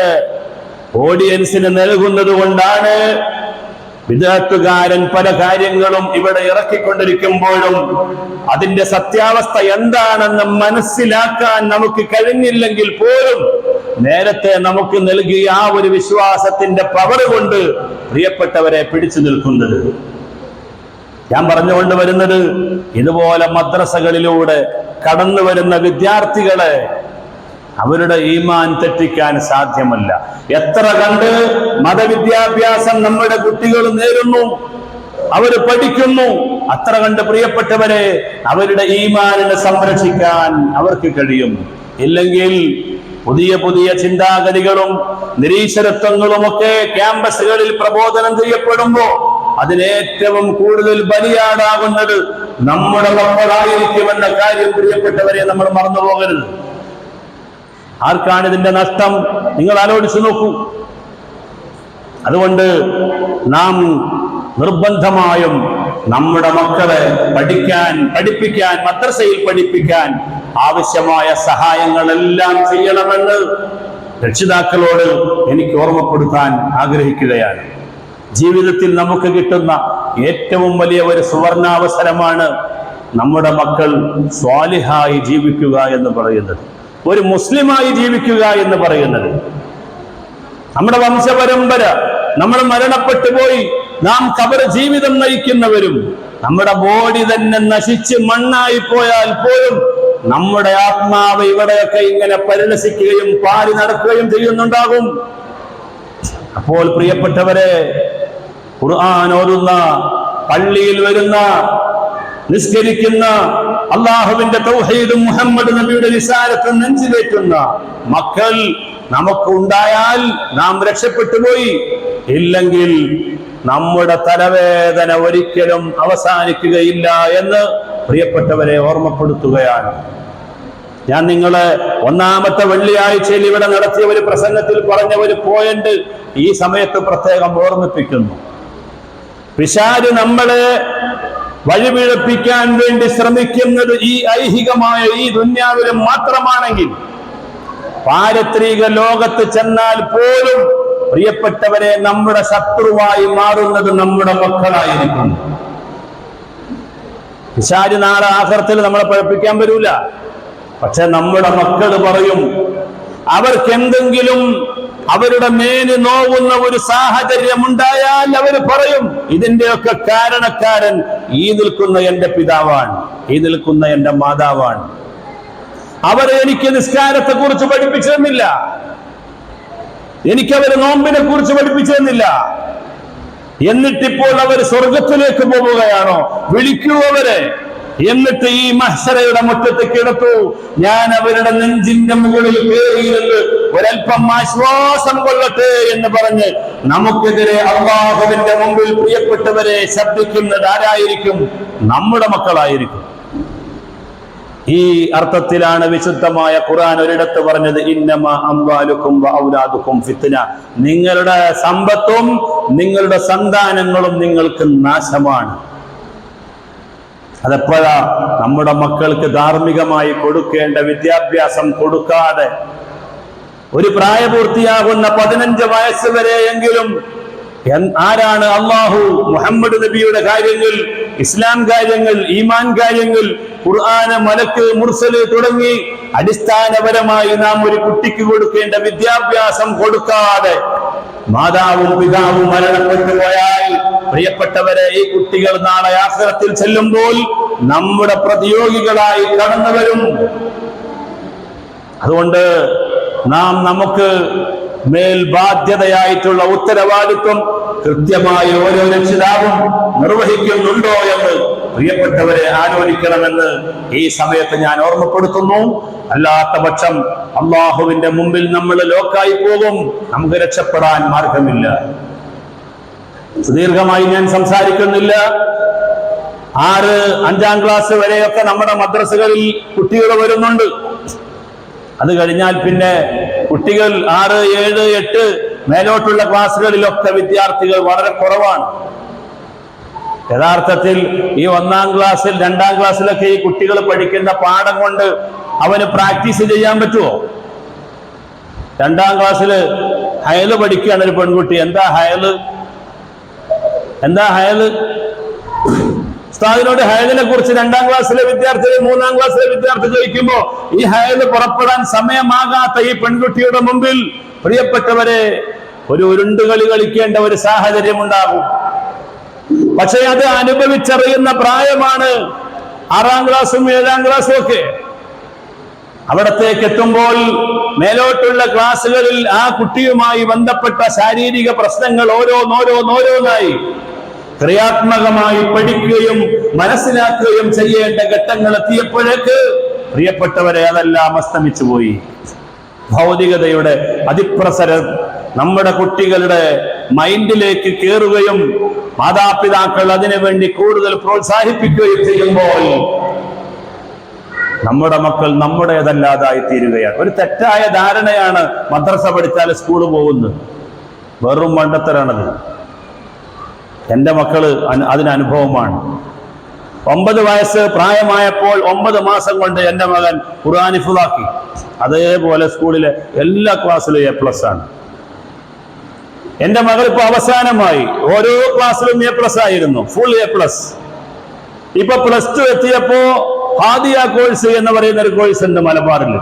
Speaker 1: ഓഡിയൻസിന് നൽകുന്നത് കൊണ്ടാണ് ബിദ്അത്തുകാരൻ പല കാര്യങ്ങളും ഇവിടെ ഇറക്കിക്കൊണ്ടിരിക്കുമ്പോഴും അതിന്റെ സത്യാവസ്ഥ എന്താണെന്ന് മനസ്സിലാക്കാൻ നമുക്ക് കഴിഞ്ഞില്ലെങ്കിൽ പോലും നേരത്തെ നമുക്ക് നൽകിയ ആ ഒരു വിശ്വാസത്തിന്റെ പവർ കൊണ്ട് പ്രിയപ്പെട്ടവരെ പിടിച്ചു നിൽക്കുന്നത്. ഞാൻ പറഞ്ഞുകൊണ്ട് വരുന്നത്, ഇതുപോലെ മദ്രസകളിലൂടെ കടന്നു വരുന്ന വിദ്യാർത്ഥികളെ അവരുടെ ഈമാൻ തെറ്റിക്കാൻ സാധ്യമല്ല. എത്ര കണ്ട് മതവിദ്യാഭ്യാസം നമ്മുടെ കുട്ടികൾ നേരുന്നു, അവര് പഠിക്കുന്നു, അത്ര കണ്ട് പ്രിയപ്പെട്ടവരെ അവരുടെ ഈമാനിനെ സംരക്ഷിക്കാൻ അവർക്ക് കഴിയും. ഇല്ലെങ്കിൽ പുതിയ പുതിയ ചിന്താഗതികളും നിരീശ്വരത്വങ്ങളുമൊക്കെ ക്യാമ്പസുകളിൽ പ്രബോധനം ചെയ്യപ്പെടുമ്പോ അതിനേറ്റവും കൂടുതൽ ബലിയാടാകുന്നത് നമ്മുടെ മക്കളായിരിക്കുമെന്ന കാര്യം പ്രിയപ്പെട്ടവരെ നമ്മൾ മറന്നുപോകരുത്. ആർക്കാണ് ഇതിന്റെ നഷ്ടം? നിങ്ങൾ ആലോചിച്ചു നോക്കൂ. അതുകൊണ്ട് നാം നിർബന്ധമായും നമ്മുടെ മക്കളെ പഠിപ്പിക്കാൻ മദ്രസയിൽ പഠിപ്പിക്കാൻ ആവശ്യമായ സഹായങ്ങളെല്ലാം ചെയ്യണമെന്ന് രക്ഷിതാക്കളോട് എനിക്ക് ഓർമ്മപ്പെടുത്താൻ ആഗ്രഹിക്കുകയാണ്. ജീവിതത്തിൽ നമുക്ക് കിട്ടുന്ന ഏറ്റവും വലിയ ഒരു സുവർണാവസരമാണ് നമ്മുടെ മക്കൾ സ്വാലിഹായി ജീവിക്കുക എന്ന് പറയുന്നത്, ഒരു മുസ്ലിമായി ജീവിക്കുക എന്ന് പറയുന്നത്. നമ്മുടെ വംശപരമ്പര, നമ്മൾ മരണപ്പെട്ടു പോയി നാം ഖബർ ജീവിതം നയിക്കുന്നവരും നമ്മുടെ ബോഡി തന്നെ നശിച്ച് മണ്ണായി പോയാൽ പോലും നമ്മുടെ ആത്മാവ് ഇവിടെയൊക്കെ ഇങ്ങനെ പരിലസിക്കുകയും പാരി നടക്കുകയും ചെയ്യുന്നുണ്ടാകും. അപ്പോൾ പ്രിയപ്പെട്ടവരെ, ഖുർആൻ ഓതുന്ന, പള്ളിയിൽ വരുന്ന, നിസ്കരിക്കുന്ന, അള്ളാഹുവിന്റെ തൗഹീദും മുഹമ്മദ് നബിയുടെ റിസാലത്തും നെഞ്ചിലേറ്റുന്ന മക്കൾ നമുക്ക് ഉണ്ടായാൽ നാം രക്ഷപ്പെട്ടു പോയി. ഇല്ലെങ്കിൽ നമ്മുടെ തലവേദന ഒരിക്കലും അവസാനിക്കുകയില്ല എന്ന് പ്രിയപ്പെട്ടവരെ ഓർമ്മപ്പെടുത്തുകയാണ്. ഞാൻ നിങ്ങളെ ഒന്നാമത്തെ വെള്ളിയാഴ്ചയിൽ ഇവിടെ നടത്തിയ ഒരു പ്രസംഗത്തിൽ പറഞ്ഞ ഒരു പോയിന്റ് ഈ സമയത്ത് പ്രത്യേകം ഓർമ്മിപ്പിക്കുന്നു. പിശാച് നമ്മളെ വഴിപിഴപ്പിക്കാൻ വേണ്ടി ശ്രമിക്കുന്നത് ഈ ഐഹികമായ ഈ ദുന്യാവിലും മാത്രമാണെങ്കിൽ പാരത്രിക ലോകത്ത് ചെന്നാൽ പോലും പ്രിയപ്പെട്ടവരെ നമ്മുടെ ശത്രുവായി മാറുന്നത് നമ്മുടെ മക്കളായിരിക്കും. പിശാച് നാളെ ആഖിറത്തിൽ നമ്മളെ പഴപ്പിക്കാൻ വരൂല. പക്ഷെ നമ്മുടെ മക്കൾ പറയും, അവർക്കെന്തെങ്കിലും അവരുടെ മേന് നോവുന്ന ഒരു സാഹചര്യം ഉണ്ടായാൽ അവർ പറയും, ഇതിന്റെയൊക്കെ കാരണക്കാരൻ ഈ നിൽക്കുന്ന എന്റെ പിതാവാണ്, ഈ നിൽക്കുന്ന എന്റെ മാതാവാണ്. അവരെ എനിക്ക് നിസ്കാരത്തെ കുറിച്ച് പഠിപ്പിച്ചു തന്നില്ല, എനിക്കവര് നോമ്പിനെ കുറിച്ച് പഠിപ്പിച്ചു തന്നില്ല. എന്നിട്ടിപ്പോൾ അവർ സ്വർഗത്തിലേക്ക് പോവുകയാണോ? വിളിക്കൂ അവരെ. എന്നിട്ട് ഈ മഹ്ശറയുടെ മുറ്റത്ത് കിടത്തു. ഞാൻ അവരുടെ നെഞ്ചിന്റെ മുകളിൽ കയറിയിരുന്ന് ഒരൽപ്പം ആശ്വാസം കൊള്ളട്ടെ എന്ന് പറഞ്ഞ് നമുക്കെതിരെ അല്ലാഹുവിന്റെ മുമ്പിൽ പ്രിയപ്പെട്ടവരെ ശബ്ദിക്കുന്നത് ആരായിരിക്കും? നമ്മുടെ മക്കളായിരിക്കും. ഈ അർത്ഥത്തിലാണ് വിശുദ്ധമായ ഖുർആൻ ഒരിടത്ത് പറഞ്ഞത്, ഇന്നമാ അംവാലുക്കും വഔലാദുക്കും ഫിത്ന, നിങ്ങളുടെ സമ്പത്തും നിങ്ങളുടെ സന്താനങ്ങളും നിങ്ങൾക്ക് നാശമാണ്. അതെപ്പോഴാ? നമ്മുടെ മക്കൾക്ക് ധാർമ്മികമായി കൊടുക്കേണ്ട വിദ്യാഭ്യാസം കൊടുക്കാതെ ഒരു പ്രായപൂർത്തിയാകുന്ന 15 വയസ്സ് വരെയെങ്കിലും ആരാണ് അള്ളാഹു മുഹമ്മദ് നബിയുടെ കാര്യങ്ങൾ, ഇസ്ലാം കാര്യങ്ങൾ, ഈമാൻ കാര്യങ്ങൾ, ഖുർആന്, മലക്ക്, മുർസല് തുടങ്ങി അടിസ്ഥാനപരമായി നാം ഒരു കുട്ടിക്ക് കൊടുക്കേണ്ട വിദ്യാഭ്യാസം കൊടുക്കാതെ മാതാവും പിതാവും മരണപ്പെട്ടു പോയാൽ പ്രിയപ്പെട്ടവരെ, ഈ കുട്ടികൾ നാളെ ആഖിറത്തിൽ ചെല്ലുമ്പോൾ നമ്മുടെ പ്രതിയോഗികളായി കടന്നു വരും. അതുകൊണ്ട് നാം നമുക്ക് മേൽ ബാധ്യതയായിട്ടുള്ള ഉത്തരവാദിത്വം കൃത്യമായി ഓരോ രക്ഷിതാവും നിർവഹിക്കുന്നുണ്ടോ എന്ന് പ്രിയപ്പെട്ടവരെ ആലോചിക്കണമെന്ന് ഈ സമയത്ത് ഞാൻ ഓർമ്മപ്പെടുത്തുന്നു. അല്ലാത്ത പക്ഷം അള്ളാഹുവിന്റെ മുമ്പിൽ നമ്മൾ ലോക്കായി പോകും, നമുക്ക് രക്ഷപ്പെടാൻ മാർഗമില്ല. സുദീർഘമായി ഞാൻ സംസാരിക്കുന്നില്ല. 6, 5-ാം ക്ലാസ് വരെയൊക്കെ നമ്മുടെ മദ്രസകളിൽ കുട്ടികൾ വരുന്നുണ്ട്. അത് കഴിഞ്ഞാൽ പിന്നെ കുട്ടികൾ 6, 7, 8 മേലോട്ടുള്ള ക്ലാസ്സുകളിലൊക്കെ വിദ്യാർത്ഥികൾ വളരെ കുറവാണ്. യഥാർത്ഥത്തിൽ ഈ 1-ാം ക്ലാസ്സിൽ 2-ാം ക്ലാസ്സിലൊക്കെ ഈ കുട്ടികൾ പഠിക്കുന്ന പാഠം കൊണ്ട് അവന് പ്രാക്ടീസ് ചെയ്യാൻ പറ്റുമോ? 2-ാം ക്ലാസ്സിൽ ഹയല് പഠിക്കുകയാണ് ഒരു പെൺകുട്ടി. എന്താ ഹയല്? ഉസ്താദിനോട് ഹയലിനെ കുറിച്ച് 2-ാം ക്ലാസ്സിലെ വിദ്യാർത്ഥികൾ 3-ാം ക്ലാസ്സിലെ വിദ്യാർത്ഥി ചോദിക്കുമ്പോ ഈ ഹയല് പുറപ്പെടാൻ സമയമാകാത്ത ഈ പെൺകുട്ടിയുടെ മുമ്പിൽ പ്രിയപ്പെട്ടവരെ ഒരു ഉരുണ്ടുകളി കളിക്കേണ്ട ഒരു സാഹചര്യം ഉണ്ടാകും. പക്ഷെ അത് അനുഭവിച്ചറിയുന്ന പ്രായമാണ് 6-ാം ക്ലാസ്സും 7-ാം ക്ലാസ്സും ഒക്കെ. അവിടത്തേക്ക് എത്തുമ്പോൾ മേലോട്ടുള്ള ക്ലാസ്സുകളിൽ ആ കുട്ടിയുമായി ബന്ധപ്പെട്ട ശാരീരിക പ്രശ്നങ്ങൾ ഓരോന്നോരോന്നായി ക്രിയാത്മകമായി പഠിക്കുകയും മനസ്സിലാക്കുകയും ചെയ്യേണ്ട ഘട്ടങ്ങൾ എത്തിയപ്പോഴേക്ക് പ്രിയപ്പെട്ടവരെ അതെല്ലാം അസ്തമിച്ചു പോയി. ഭൗതികതയുടെ അതിപ്രസരം നമ്മുടെ കുട്ടികളുടെ മൈൻഡിലേക്ക് കയറുകയും മാതാപിതാക്കൾ അതിനുവേണ്ടി കൂടുതൽ പ്രോത്സാഹിപ്പിക്കുകയും ചെയ്യുമ്പോൾ നമ്മുടെ മക്കൾ നമ്മുടേതല്ലാതായി തീരുകയാണ്. ഒരു തെറ്റായ ധാരണയാണ് മദ്രസ പഠിച്ചാൽ സ്കൂള് പോകുന്നത്. വെറും മണ്ടത്തരാണത്. എൻ്റെ മക്കള് അതിന് അനുഭവമാണ്. 9 വയസ്സ് പ്രായമായപ്പോൾ 9 മാസം കൊണ്ട് എൻ്റെ മകൻ ഖുർആൻ ഹിഫ്ളാക്കി. അതേപോലെ സ്കൂളിലെ എല്ലാ ക്ലാസ്സിലും A+ ആണ്. എൻ്റെ മകൾ ഇപ്പൊ അവസാനമായി ഓരോ ക്ലാസ്സിലും A+ ആയിരുന്നു, ഫുൾ A+. ഇപ്പൊ +2 എത്തിയപ്പോ ഹാദിയ കോഴ്സ് എന്ന് പറയുന്ന ഒരു കോഴ്സ് ഉണ്ട് മലബാറിൽ.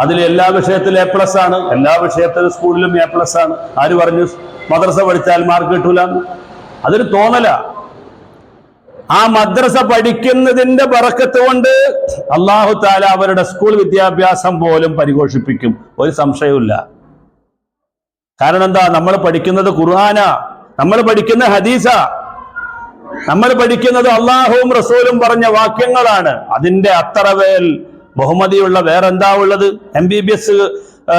Speaker 1: അതിൽ എല്ലാ വിഷയത്തിലും A+ ആണ്, എല്ലാ വിഷയത്തിലും സ്കൂളിലും A+ ആണ്. ആര് പറഞ്ഞു മദ്രസ പഠിച്ചാൽ മാർക്ക് കിട്ടൂല? അതൊരു തോന്നല. ആ മദ്രസ പഠിക്കുന്നതിന്റെ ബറക്കത്ത് കൊണ്ട് അല്ലാഹു തആല അവരുടെ സ്കൂൾ വിദ്യാഭ്യാസം പോലും പരിപോഷിപ്പിക്കും, ഒരു സംശയവുമില്ല. കാരണം എന്താ? നമ്മൾ പഠിക്കുന്നത് ഖുർആനാ, നമ്മൾ പഠിക്കുന്ന ഹദീസാ, നമ്മൾ പഠിക്കുന്നത് അള്ളാഹുവും റസൂലും പറഞ്ഞ വാക്യങ്ങളാണ്. അതിന്റെ അത്രവേൽ ബഹുമതിയുള്ള വേറെന്താ ഉള്ളത്? MBBS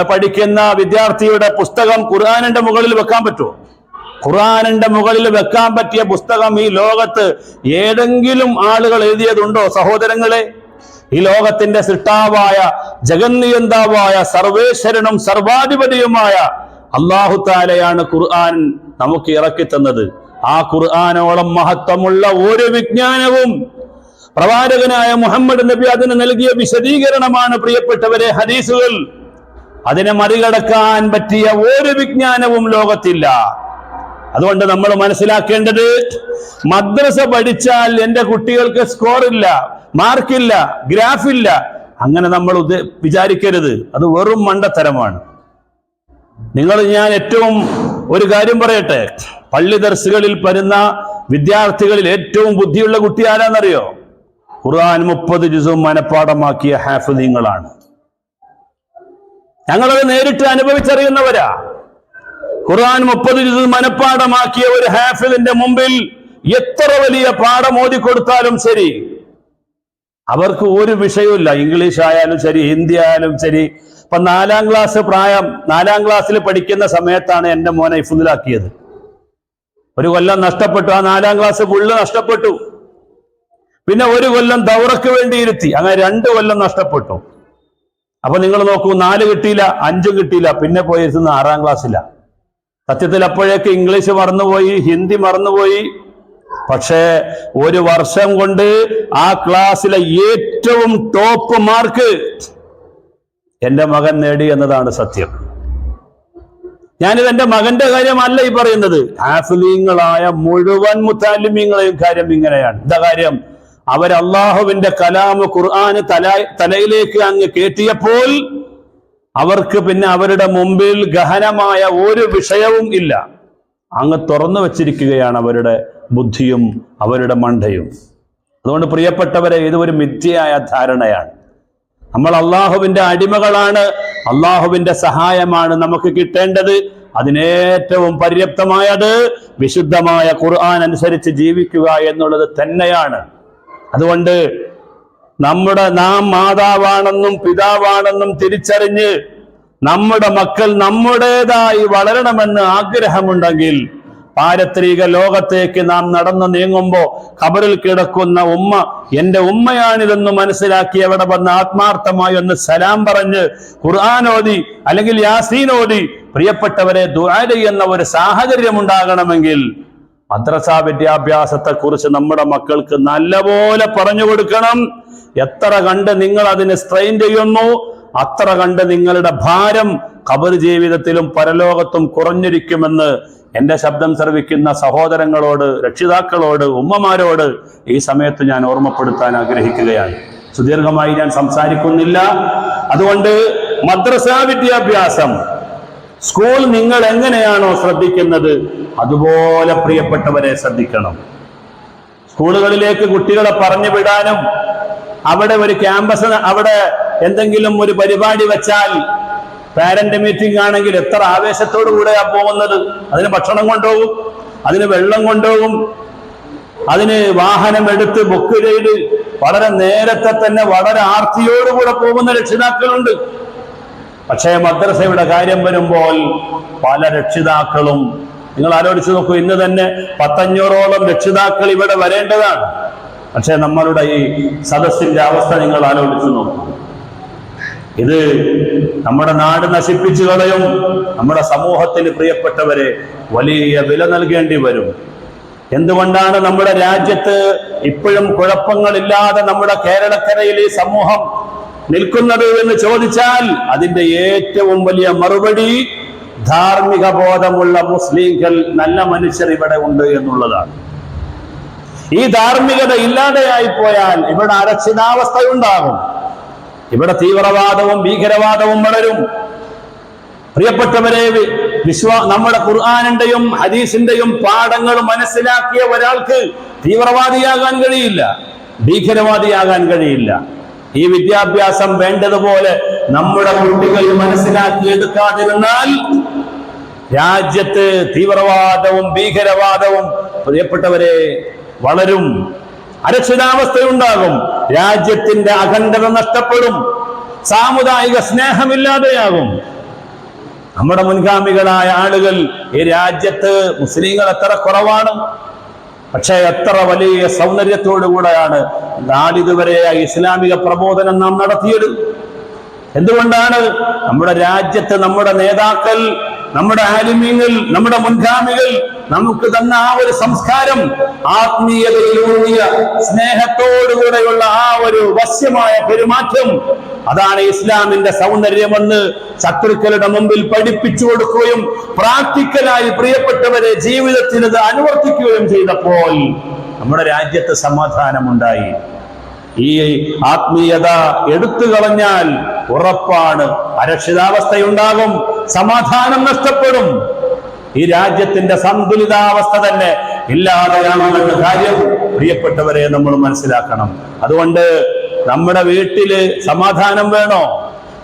Speaker 1: പഠിക്കുന്ന വിദ്യാർത്ഥിയുടെ പുസ്തകം ഖുർആനിന്റെ മുകളിൽ വെക്കാൻ പറ്റുമോ? ഖുർആനിന്റെ മുകളിൽ വെക്കാൻ പറ്റിയ പുസ്തകം ഈ ലോകത്ത് ഏതെങ്കിലും ആളുകൾ എഴുതിയതുണ്ടോ സഹോദരങ്ങളെ? ഈ ലോകത്തിന്റെ സൃഷ്ടാവായ ജഗന്നിയന്താവായ സർവേശ്വരനും സർവാധിപതിയുമായ അല്ലാഹു തആലയാണ് ഖുർആൻ നമുക്ക് ഇറക്കി തന്നത്. ആ ഖുർആനോളം മഹത്വമുള്ള ഒരു വിജ്ഞാനവും പ്രവാചകനായ മുഹമ്മദ് നബി അതിന് നൽകിയ വിശദീകരണമാണ് പ്രിയപ്പെട്ടവരെ ഹദീസുകൾ. അതിനെ മറികടക്കാൻ പറ്റിയ ഒരു വിജ്ഞാനവും ലോകത്തില്ല. അതുകൊണ്ട് നമ്മൾ മനസ്സിലാക്കേണ്ടത്, മദ്രസ പഠിച്ചാൽ എൻ്റെ കുട്ടികൾക്ക് സ്കോറില്ല, മാർക്കില്ല, ഗ്രാഫില്ല, അങ്ങനെ നമ്മൾ വിചാരിക്കരുത്. അത് വെറും മണ്ടത്തരമാണ്. ഞാൻ ഏറ്റവും ഒരു കാര്യം പറയട്ടെ. പള്ളി ദർസുകളിൽ വരുന്ന വിദ്യാർത്ഥികളിൽ ഏറ്റവും ബുദ്ധിയുള്ള കുട്ടി ആരാന്നറിയോ? ഖുർആൻ 30 ജുസും മനഃപ്പാഠമാക്കിയ ഹാഫിളീങ്ങളാണ്. ഞങ്ങളത് നേരിട്ട് അനുഭവിച്ചറിയുന്നവരാ. ഖുർആൻ 30 ജുസ് മനഃപ്പാഠമാക്കിയ ഒരു ഹാഫിളിന്റെ മുമ്പിൽ എത്ര വലിയ പാഠം ഓതിക്കൊടുത്താലും ശരി, അവർക്ക് ഒരു വിഷയമില്ല. ഇംഗ്ലീഷ് ആയാലും ശരി, ഹിന്ദി ആയാലും ശരി. ഇപ്പൊ 4ാം ക്ലാസ് പ്രായം, 4ാം ക്ലാസ്സിൽ പഠിക്കുന്ന സമയത്താണ് എൻ്റെ മോനെ ഹിഫ്ളിലാക്കിയത്. ഒരു കൊല്ലം നഷ്ടപ്പെട്ടു. ആ 4ാം ക്ലാസ് ഫുള്ള് നഷ്ടപ്പെട്ടു. പിന്നെ ഒരു കൊല്ലം ദൗറക്ക് വേണ്ടി ഇരുത്തി. അങ്ങനെ 2 കൊല്ലം നഷ്ടപ്പെട്ടു. അപ്പൊ നിങ്ങൾ നോക്കൂ, 4 കിട്ടിയില്ല, 5 കിട്ടിയില്ല, പിന്നെ പോയി 6ാം ക്ലാസ്സിലാ. സത്യത്തിൽ അപ്പോഴേക്ക് ഇംഗ്ലീഷ് മറന്നുപോയി, ഹിന്ദി മറന്നുപോയി. പക്ഷേ ഒരു വർഷം കൊണ്ട് ആ ക്ലാസ്സിലെ ഏറ്റവും ടോപ്പ് മാർക്ക് എൻ്റെ മകൻ നേടി എന്നതാണ് സത്യം. ഞാനിത് എൻ്റെ മകന്റെ കാര്യമല്ല ഈ പറയുന്നത്. ഹാഫിളീങ്ങളായ മുഴുവൻ മുത്തഅല്ലിമീങ്ങളെയും കാര്യം ഇങ്ങനെയാണ്. എന്താ കാര്യം? അവർ അള്ളാഹുവിന്റെ കലാമ് ഖുർആന് തലയിലേക്ക് അങ്ങ് കേട്ടിയപ്പോൾ അവർക്ക് പിന്നെ അവരുടെ മുമ്പിൽ ഗഹനമായ ഒരു വിഷയവും ഇല്ല. അങ്ങ് തുറന്നു വച്ചിരിക്കുകയാണ് അവരുടെ ബുദ്ധിയും അവരുടെ മണ്ടയും. അതുകൊണ്ട് പ്രിയപ്പെട്ടവരെ, ഇത് ഒരു മിഥ്യയായ ധാരണയാണ്. നമ്മൾ അള്ളാഹുവിന്റെ അടിമകളാണ്. അള്ളാഹുവിന്റെ സഹായമാണ് നമുക്ക് കിട്ടേണ്ടത്. അതിനേറ്റവും പര്യാപ്തമായത് വിശുദ്ധമായ ഖുർആൻ അനുസരിച്ച് ജീവിക്കുക എന്നുള്ളത് തന്നെയാണ്. അതുകൊണ്ട് നാം മാതാവാണെന്നും പിതാവാണെന്നും തിരിച്ചറിഞ്ഞ് നമ്മുടെ മക്കൾ നമ്മുടേതായി വളരണമെന്ന് ആഗ്രഹമുണ്ടെങ്കിൽ, പാരത്രിക ലോകത്തേക്ക് നാം നടന്നു നീങ്ങുമ്പോൾ ഖബറിൽ കിടക്കുന്ന ഉമ്മ എൻ്റെ ഉമ്മയാണിതെന്ന് മനസ്സിലാക്കി അവിടെ വന്ന് ആത്മാർത്ഥമായി ഒന്ന് സലാം പറഞ്ഞ് ഖുർആൻ ഓതി അല്ലെങ്കിൽ യാസീൻ ഓതി പ്രിയപ്പെട്ടവരെ ദുആ ചെയ്യുന്ന ഒരു സാഹചര്യം ഉണ്ടാകണമെങ്കിൽ മദ്രസ വിദ്യാഭ്യാസത്തെ കുറിച്ച് നമ്മുടെ മക്കൾക്ക് നല്ലപോലെ പറഞ്ഞു കൊടുക്കണം. എത്ര കണ്ട് നിങ്ങൾ അതിനെ സ്ട്രെയിൻ ചെയ്യുന്നു, അത്ര കണ്ട് നിങ്ങളുടെ ഭാരം ഖബർ ജീവിതത്തിലും പരലോകത്തും കുറഞ്ഞിരിക്കുമെന്ന് എൻ്റെ ശബ്ദം ശ്രവിക്കുന്ന സഹോദരങ്ങളോട്, രക്ഷിതാക്കളോട്, ഉമ്മമാരോട് ഈ സമയത്ത് ഞാൻ ഓർമ്മപ്പെടുത്താൻ ആഗ്രഹിക്കുകയാണ്. സുദീർഘമായി ഞാൻ സംസാരിക്കുന്നില്ല. അതുകൊണ്ട് മദ്രസ വിദ്യാഭ്യാസം, സ്കൂൾ നിങ്ങൾ എങ്ങനെയാണോ ശ്രദ്ധിക്കുന്നത് അതുപോലെ പ്രിയപ്പെട്ടവരെ ശ്രദ്ധിക്കണം. സ്കൂളുകളിലേക്ക് കുട്ടികളെ പറഞ്ഞു വിടാനും അവിടെ ഒരു ക്യാമ്പസ്, അവിടെ എന്തെങ്കിലും ഒരു പരിപാടി വെച്ചാൽ, പാരന്റ് മീറ്റിംഗ് ആണെങ്കിൽ എത്ര ആവേശത്തോടു കൂടെയാ പോകുന്നത്. അതിന് ഭക്ഷണം കൊണ്ടുപോകും, അതിന് വെള്ളം കൊണ്ടുപോകും, അതിന് വാഹനം എടുത്ത് ബുക്ക് ചെയ്ത് വളരെ നേരത്തെ തന്നെ വളരെ ആർത്തിയോടുകൂടെ പോകുന്ന രക്ഷിതാക്കളുണ്ട്. പക്ഷേ മദ്രസയുടെ കാര്യം വരുമ്പോൾ പല രക്ഷിതാക്കളും, നിങ്ങൾ ആലോചിച്ച് നോക്കൂ, ഇന്ന് തന്നെ 500-ഓളം രക്ഷിതാക്കൾ ഇവിടെ വരേണ്ടതാണ്. പക്ഷെ നമ്മളുടെ ഈ സദസ്സിന്റെ അവസ്ഥ നിങ്ങൾ ആലോചിച്ച് നോക്കൂ. ഇത് നമ്മുടെ നാട് നശിപ്പിച്ചു കളയും. നമ്മുടെ സമൂഹത്തിന് പ്രിയപ്പെട്ടവരെ വലിയ വില നൽകേണ്ടി വരും. എന്തുകൊണ്ടാണ് നമ്മുടെ രാജ്യത്ത് ഇപ്പോഴും കുഴപ്പങ്ങളില്ലാതെ നമ്മുടെ കേരളക്കരയിൽ ഈ സമൂഹം നിൽക്കുന്നത് എന്ന് ചോദിച്ചാൽ അതിന്റെ ഏറ്റവും വലിയ മറുപടി ധാർമ്മിക ബോധമുള്ള മുസ്ലിങ്ങൾ, നല്ല മനുഷ്യർ ഇവിടെ ഉണ്ട് എന്നുള്ളതാണ്. ഈ ധാർമ്മികത ഇല്ലാതെയായി പോയാൽ ഇവിടെ അരക്ഷിതാവസ്ഥയുണ്ടാകും. ഇവിടെ തീവ്രവാദവും ഭീകരവാദവും വളരും. പ്രിയപ്പെട്ടവരെ, നമ്മുടെ ഖുർആനിന്റെയും ഹദീസിന്റെയും പാഠങ്ങൾ മനസ്സിലാക്കിയ ഒരാൾക്ക് തീവ്രവാദിയാകാൻ കഴിയില്ല, ഭീകരവാദിയാകാൻ കഴിയില്ല. ഈ വിദ്യാഭ്യാസം വേണ്ടതുപോലെ നമ്മുടെ കുട്ടികൾ മനസ്സിലാക്കിയെടുക്കാതിരുന്നാൽ രാജ്യത്ത് തീവ്രവാദവും ഭീകരവാദവും പ്രിയപ്പെട്ടവരെ വളരും. അരക്ഷിതാവസ്ഥയുണ്ടാകും. രാജ്യത്തിന്റെ അഖണ്ഡത നഷ്ടപ്പെടും. സാമുദായിക സ്നേഹമില്ലാതെയാകും. നമ്മുടെ മുൻഗാമികളായ ആളുകൾ, ഈ രാജ്യത്ത് മുസ്ലിങ്ങൾ എത്ര കുറവാണ്, പക്ഷേ എത്ര വലിയ സൗന്ദര്യത്തോടുകൂടെയാണ് നാളിതുവരെ ഇസ്ലാമിക പ്രബോധനം നാം നടത്തിയത്. എന്തുകൊണ്ടാണ്? നമ്മുടെ രാജ്യത്ത് നമ്മുടെ നേതാക്കൾ, നമ്മുടെ ആലിമീങ്ങൾ, നമ്മുടെ മുൻഗാമികൾ നമുക്ക് തന്ന ആ ഒരു സംസ്കാരം, ആത്മീയതയിലൂന്നിയ സ്നേഹത്തോടുകൂടെയുള്ള ആ ഒരു വശ്യമായ പെരുമാറ്റം, അതാണ് ഇസ്ലാമിന്റെ സൗന്ദര്യമെന്ന് ശത്രുക്കളുടെ മുമ്പിൽ പഠിപ്പിച്ചു കൊടുക്കുകയും പ്രാക്ടിക്കലായി പ്രിയപ്പെട്ടവരെ ജീവിതത്തിൽ ഇത് അനുവർത്തിക്കുകയും ചെയ്തപ്പോൾ നമ്മുടെ രാജ്യത്ത് സമാധാനമുണ്ടായി. ഈ ആത്മീയത എടുത്തു കളഞ്ഞാൽ ഉറപ്പാണ് അരക്ഷിതാവസ്ഥയുണ്ടാകും, സമാധാനം നഷ്ടപ്പെടും. ഈ രാജ്യത്തിന്റെ സന്തുലിതാവസ്ഥ തന്നെ ഇല്ലാതെയാണെന്ന കാര്യം പ്രിയപ്പെട്ടവരെ നമ്മൾ മനസ്സിലാക്കണം. അതുകൊണ്ട് നമ്മുടെ വീട്ടില് സമാധാനം വേണോ?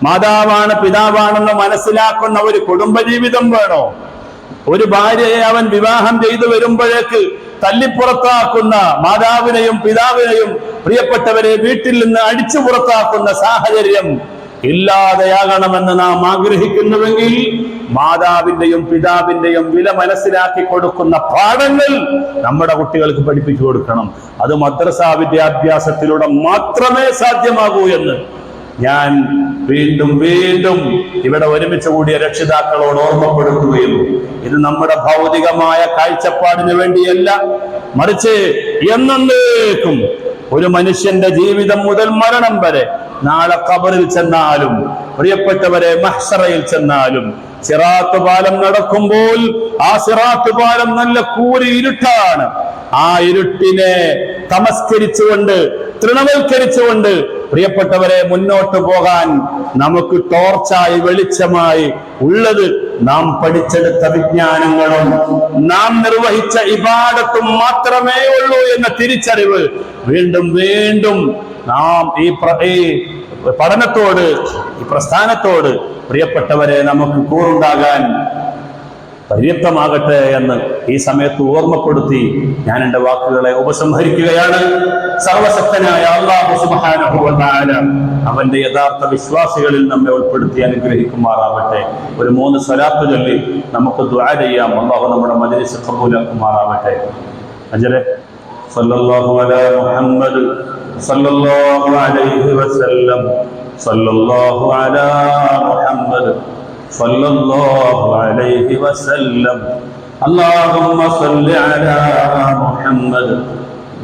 Speaker 1: മാതാവാണ് പിതാവാണെന്ന് മനസ്സിലാക്കുന്ന ഒരു കുടുംബജീവിതം വേണോ? ഒരു ഭാര്യയെ അവൻ വിവാഹം ചെയ്തു വരുമ്പോഴേക്ക് തല്ലിപ്പുറത്താക്കുന്ന മാതാവിനെയും പിതാവിനെയും പ്രിയപ്പെട്ടവരെ വീട്ടിൽ നിന്ന് അടിച്ചു പുറത്താക്കുന്ന സാഹചര്യം ഇല്ലാതെയാകണമെന്ന് നാം ആഗ്രഹിക്കുന്നുവെങ്കിൽ മാതാവിന്റെയും പിതാവിന്റെയും വില മനസ്സിലാക്കി കൊടുക്കുന്ന പാഠങ്ങൾ നമ്മുടെ കുട്ടികൾക്ക് പഠിപ്പിച്ചു കൊടുക്കണം. അത് മദ്രസ വിദ്യാഭ്യാസത്തിലൂടെ മാത്രമേ സാധ്യമാകൂ എന്ന് ഞാൻ വീണ്ടും വീണ്ടും ഇവിടെ ഒരുമിച്ച് കൂടിയ രക്ഷിതാക്കളോട് ഓർമ്മപ്പെടുത്തുകയും, ഇത് നമ്മുടെ ഭൗതികമായ കാഴ്ചപ്പാടിന് വേണ്ടിയല്ല, മറിച്ച് എന്നേക്കും ഒരു മനുഷ്യന്റെ ജീവിതം മുതൽ മരണം വരെ, നാളെ ഖബറിൽ ചെന്നാലും പ്രിയപ്പെട്ടവരെ മഹ്ശറയിൽ ചെന്നാലും സിറാത്ത് പാലം നടക്കുമ്പോൾ ആ സിറാത്ത് പാലം നല്ല കൂരി ഇരുട്ടാണ്. ആ ഇരുട്ടിനെ തമസ്കരിച്ചുകൊണ്ട്, തൃണവൽക്കരിച്ചുകൊണ്ട് പ്രിയപ്പെട്ടവരെ മുന്നോട്ട് പോകാൻ നമുക്ക് ടോർച്ചായി വെളിച്ചമായി ഉള്ളത് നാം പഠിച്ചെടുത്ത വിജ്ഞാനങ്ങളും നാം നിർവഹിച്ച ഇബാദത്തും മാത്രമേ ഉള്ളൂ എന്ന തിരിച്ചറിവ് വീണ്ടും വീണ്ടും നാം ഈ പഠനത്തോട്, ഈ പ്രസ്ഥാനത്തോട് പ്രിയപ്പെട്ടവരെ നമുക്ക് കൂറുണ്ടാകാൻ പര്യാപ്തമാകട്ടെ എന്ന് ഈ സമയത്ത് ഓർമ്മപ്പെടുത്തി ഞാൻ എൻ്റെ വാക്കുകളെ ഉപസംഹരിക്കുകയാണ്. സർവശക്തനായ അല്ലാഹു സുബ്ഹാനഹു വ തആല അവന്റെ യഥാർത്ഥ വിശ്വാസികളിൽ നമ്മെ ഉൾപ്പെടുത്തി അനുഗ്രഹിക്കുമാറാവട്ടെ. ഒരു 3 സ്വലാത്ത് ചൊല്ലി നമുക്ക് ദുആ ചെയ്യാം. അല്ലാഹു നമ്മുടെ മജ്‌ലിസ് ഖബൂലാക്കുമാറാവട്ടെ. അജറെ സല്ലല്ലാഹു അലാ മുഹമ്മദ് സല്ലല്ലാഹു അലൈഹി വസല്ലം സല്ലല്ലാഹു അലാ മുഹമ്മദ് സല്ലല്ലാഹു അലൈഹി വസല്ലം അല്ലാഹുമ്മ സല്ലി അലാ മുഹമ്മദ്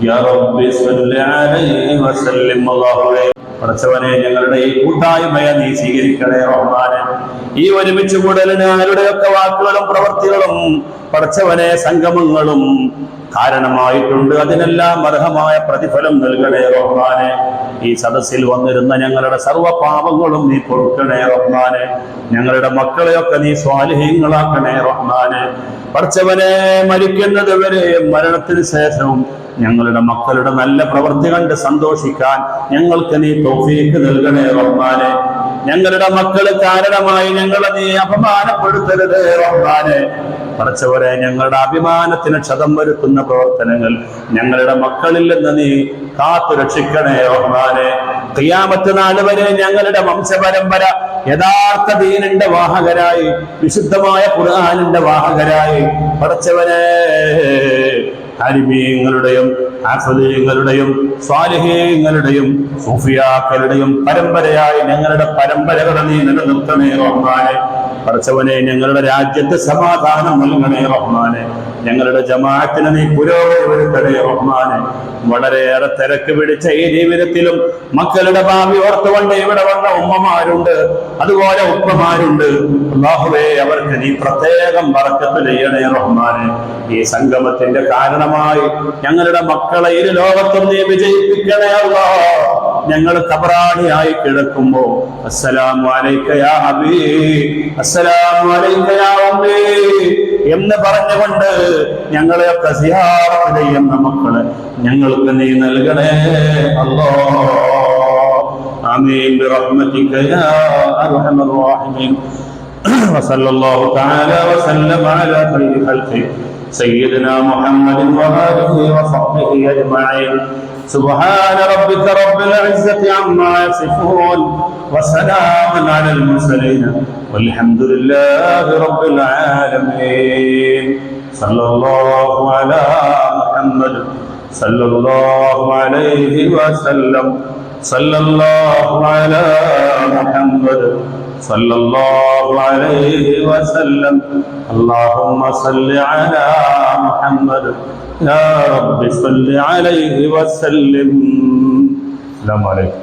Speaker 1: യാ റബ്ബി സല്ലി അലൈഹി വസല്ലം. അല്ലാഹുവേ, പടച്ചവനെ, ഞങ്ങളുടെ ഈ കൂട്ടായ്മയെ നീ സ്വീകരിക്കണേ റഹ്മാനെ. ഈ ഒരുമിച്ച് കൂടലിന് ആരുടെയൊക്കെ വാക്കുകളും പ്രവൃത്തികളും പടച്ചവനെ സംഗമങ്ങളും കാരണമായിട്ടുണ്ട്. അതിനെല്ലാം അർഹമായ പ്രതിഫലം നൽകണേ റഹ്മാനെ. ഈ സദസ്സിൽ വന്നിരുന്ന ഞങ്ങളുടെ സർവ്വ പാപങ്ങളും നീ പൊറുക്കണേ റഹ്മാനെ. ഞങ്ങളുടെ മക്കളെയൊക്കെ നീ സ്വാലിഹീങ്ങളാക്കണേ റഹ്മാനെ. പടച്ചവനെ, മരിക്കുന്നത് വരെ മരണത്തിന് ശേഷവും ഞങ്ങളുടെ മക്കളുടെ നല്ല പ്രവൃത്തി കണ്ട് സന്തോഷിക്കാൻ ഞങ്ങൾക്ക് നീ തൗഫീഖ് നൽകണേ റഹ്മാനെ. ഞങ്ങളുടെ മക്കൾ കാരണമായി ഞങ്ങളെ നീ അപമാനപ്പെടുത്തരുത് റഹ്മാനെ. പടച്ചവരെ, ഞങ്ങളുടെ അഭിമാനത്തിന് ക്ഷതം വരുത്തുന്ന പ്രവർത്തനങ്ങൾ ഞങ്ങളുടെ മക്കളിൽ നിന്ന് നീ കാത്തു രക്ഷിക്കണേ റഹ്മാനെ. ഖിയാമത്ത് നാൾ വരെ ഞങ്ങളുടെ വംശപരമ്പര യഥാർത്ഥ ദീനിന്റെ വാഹകരായി, വിശുദ്ധമായ ഖുർആനിന്റെ വാഹകരായി പടച്ചവനെ ആലിമീങ്ങളുടെയും ഹാഫിളീങ്ങളുടെയും സ്വാലിഹീങ്ങളുടെയും സൂഫിയാക്കളുടെയും പരമ്പരയായി ഞങ്ങളുടെ പരമ്പരകളെ നീ നിലനിർത്തണേ റഹ്മാനെ. പടച്ചവനെ, ഞങ്ങളുടെ രാജ്യത്ത് സമാധാനം നൽകണേ റഹ്മാനെ. ഞങ്ങളുടെ ജമാഅത്തിന് നീ പുരോഗതി വരുത്തണേ റഹ്മാനെ. വളരെയേറെ തിരക്ക് പിടിച്ച ഈ ജീവിതത്തിലും മക്കളുടെ ഭാവി ഓർത്തുകൊണ്ട് ഇവിടെ വന്ന ഉമ്മമാരുണ്ട്, അതുപോലെ ഉപ്പമാരുണ്ട്. അല്ലാഹുവേ, അവർക്ക് നീ പ്രത്യേകം ബറക്കത്ത് ചെയ്യണേ റഹ്മാനെ. ഈ സംഗമത്തിന്റെ കാരണമായി ഞങ്ങളുടെ മക്കളെ ഇരു ലോകത്തും നീ വിജയിപ്പിക്കണേ അല്ലാഹ്. ഞങ്ങൾ ഖബറാണിയായി കിടക്കുമ്പോ അസ്സലാമു അലൈക യാ ഹബീബ്, അസ്സലാമു അലൈക യാ ഉമ്മീ എന്ന് പറഞ്ഞുകൊണ്ട് ഞങ്ങളെയൊക്കെ സിയാറത്ത് ചെയ്യുന്ന മക്കളെ ഞങ്ങൾക്ക് നീ നൽകണേ അല്ലാഹ്. ആമീൻ ബിറഹ്മതിക യാ അർഹമർ റഹീമീൻ. വസല്ലല്ലാഹു തആല വസല്ലമ അലാ ഖൈരി ഖൽഖി سيدنا محمد وآله وصحبه أجمعين. سبحان ربك رب العزة عما يصفون وسلام على المرسلين والحمد لله رب العالمين. صلى الله على محمد صلى الله عليه وسلم. صلى الله على محمد صلى الله عليه وسلم. اللهم صل على محمد يا رب صل عليه وسلم. السلام عليكم.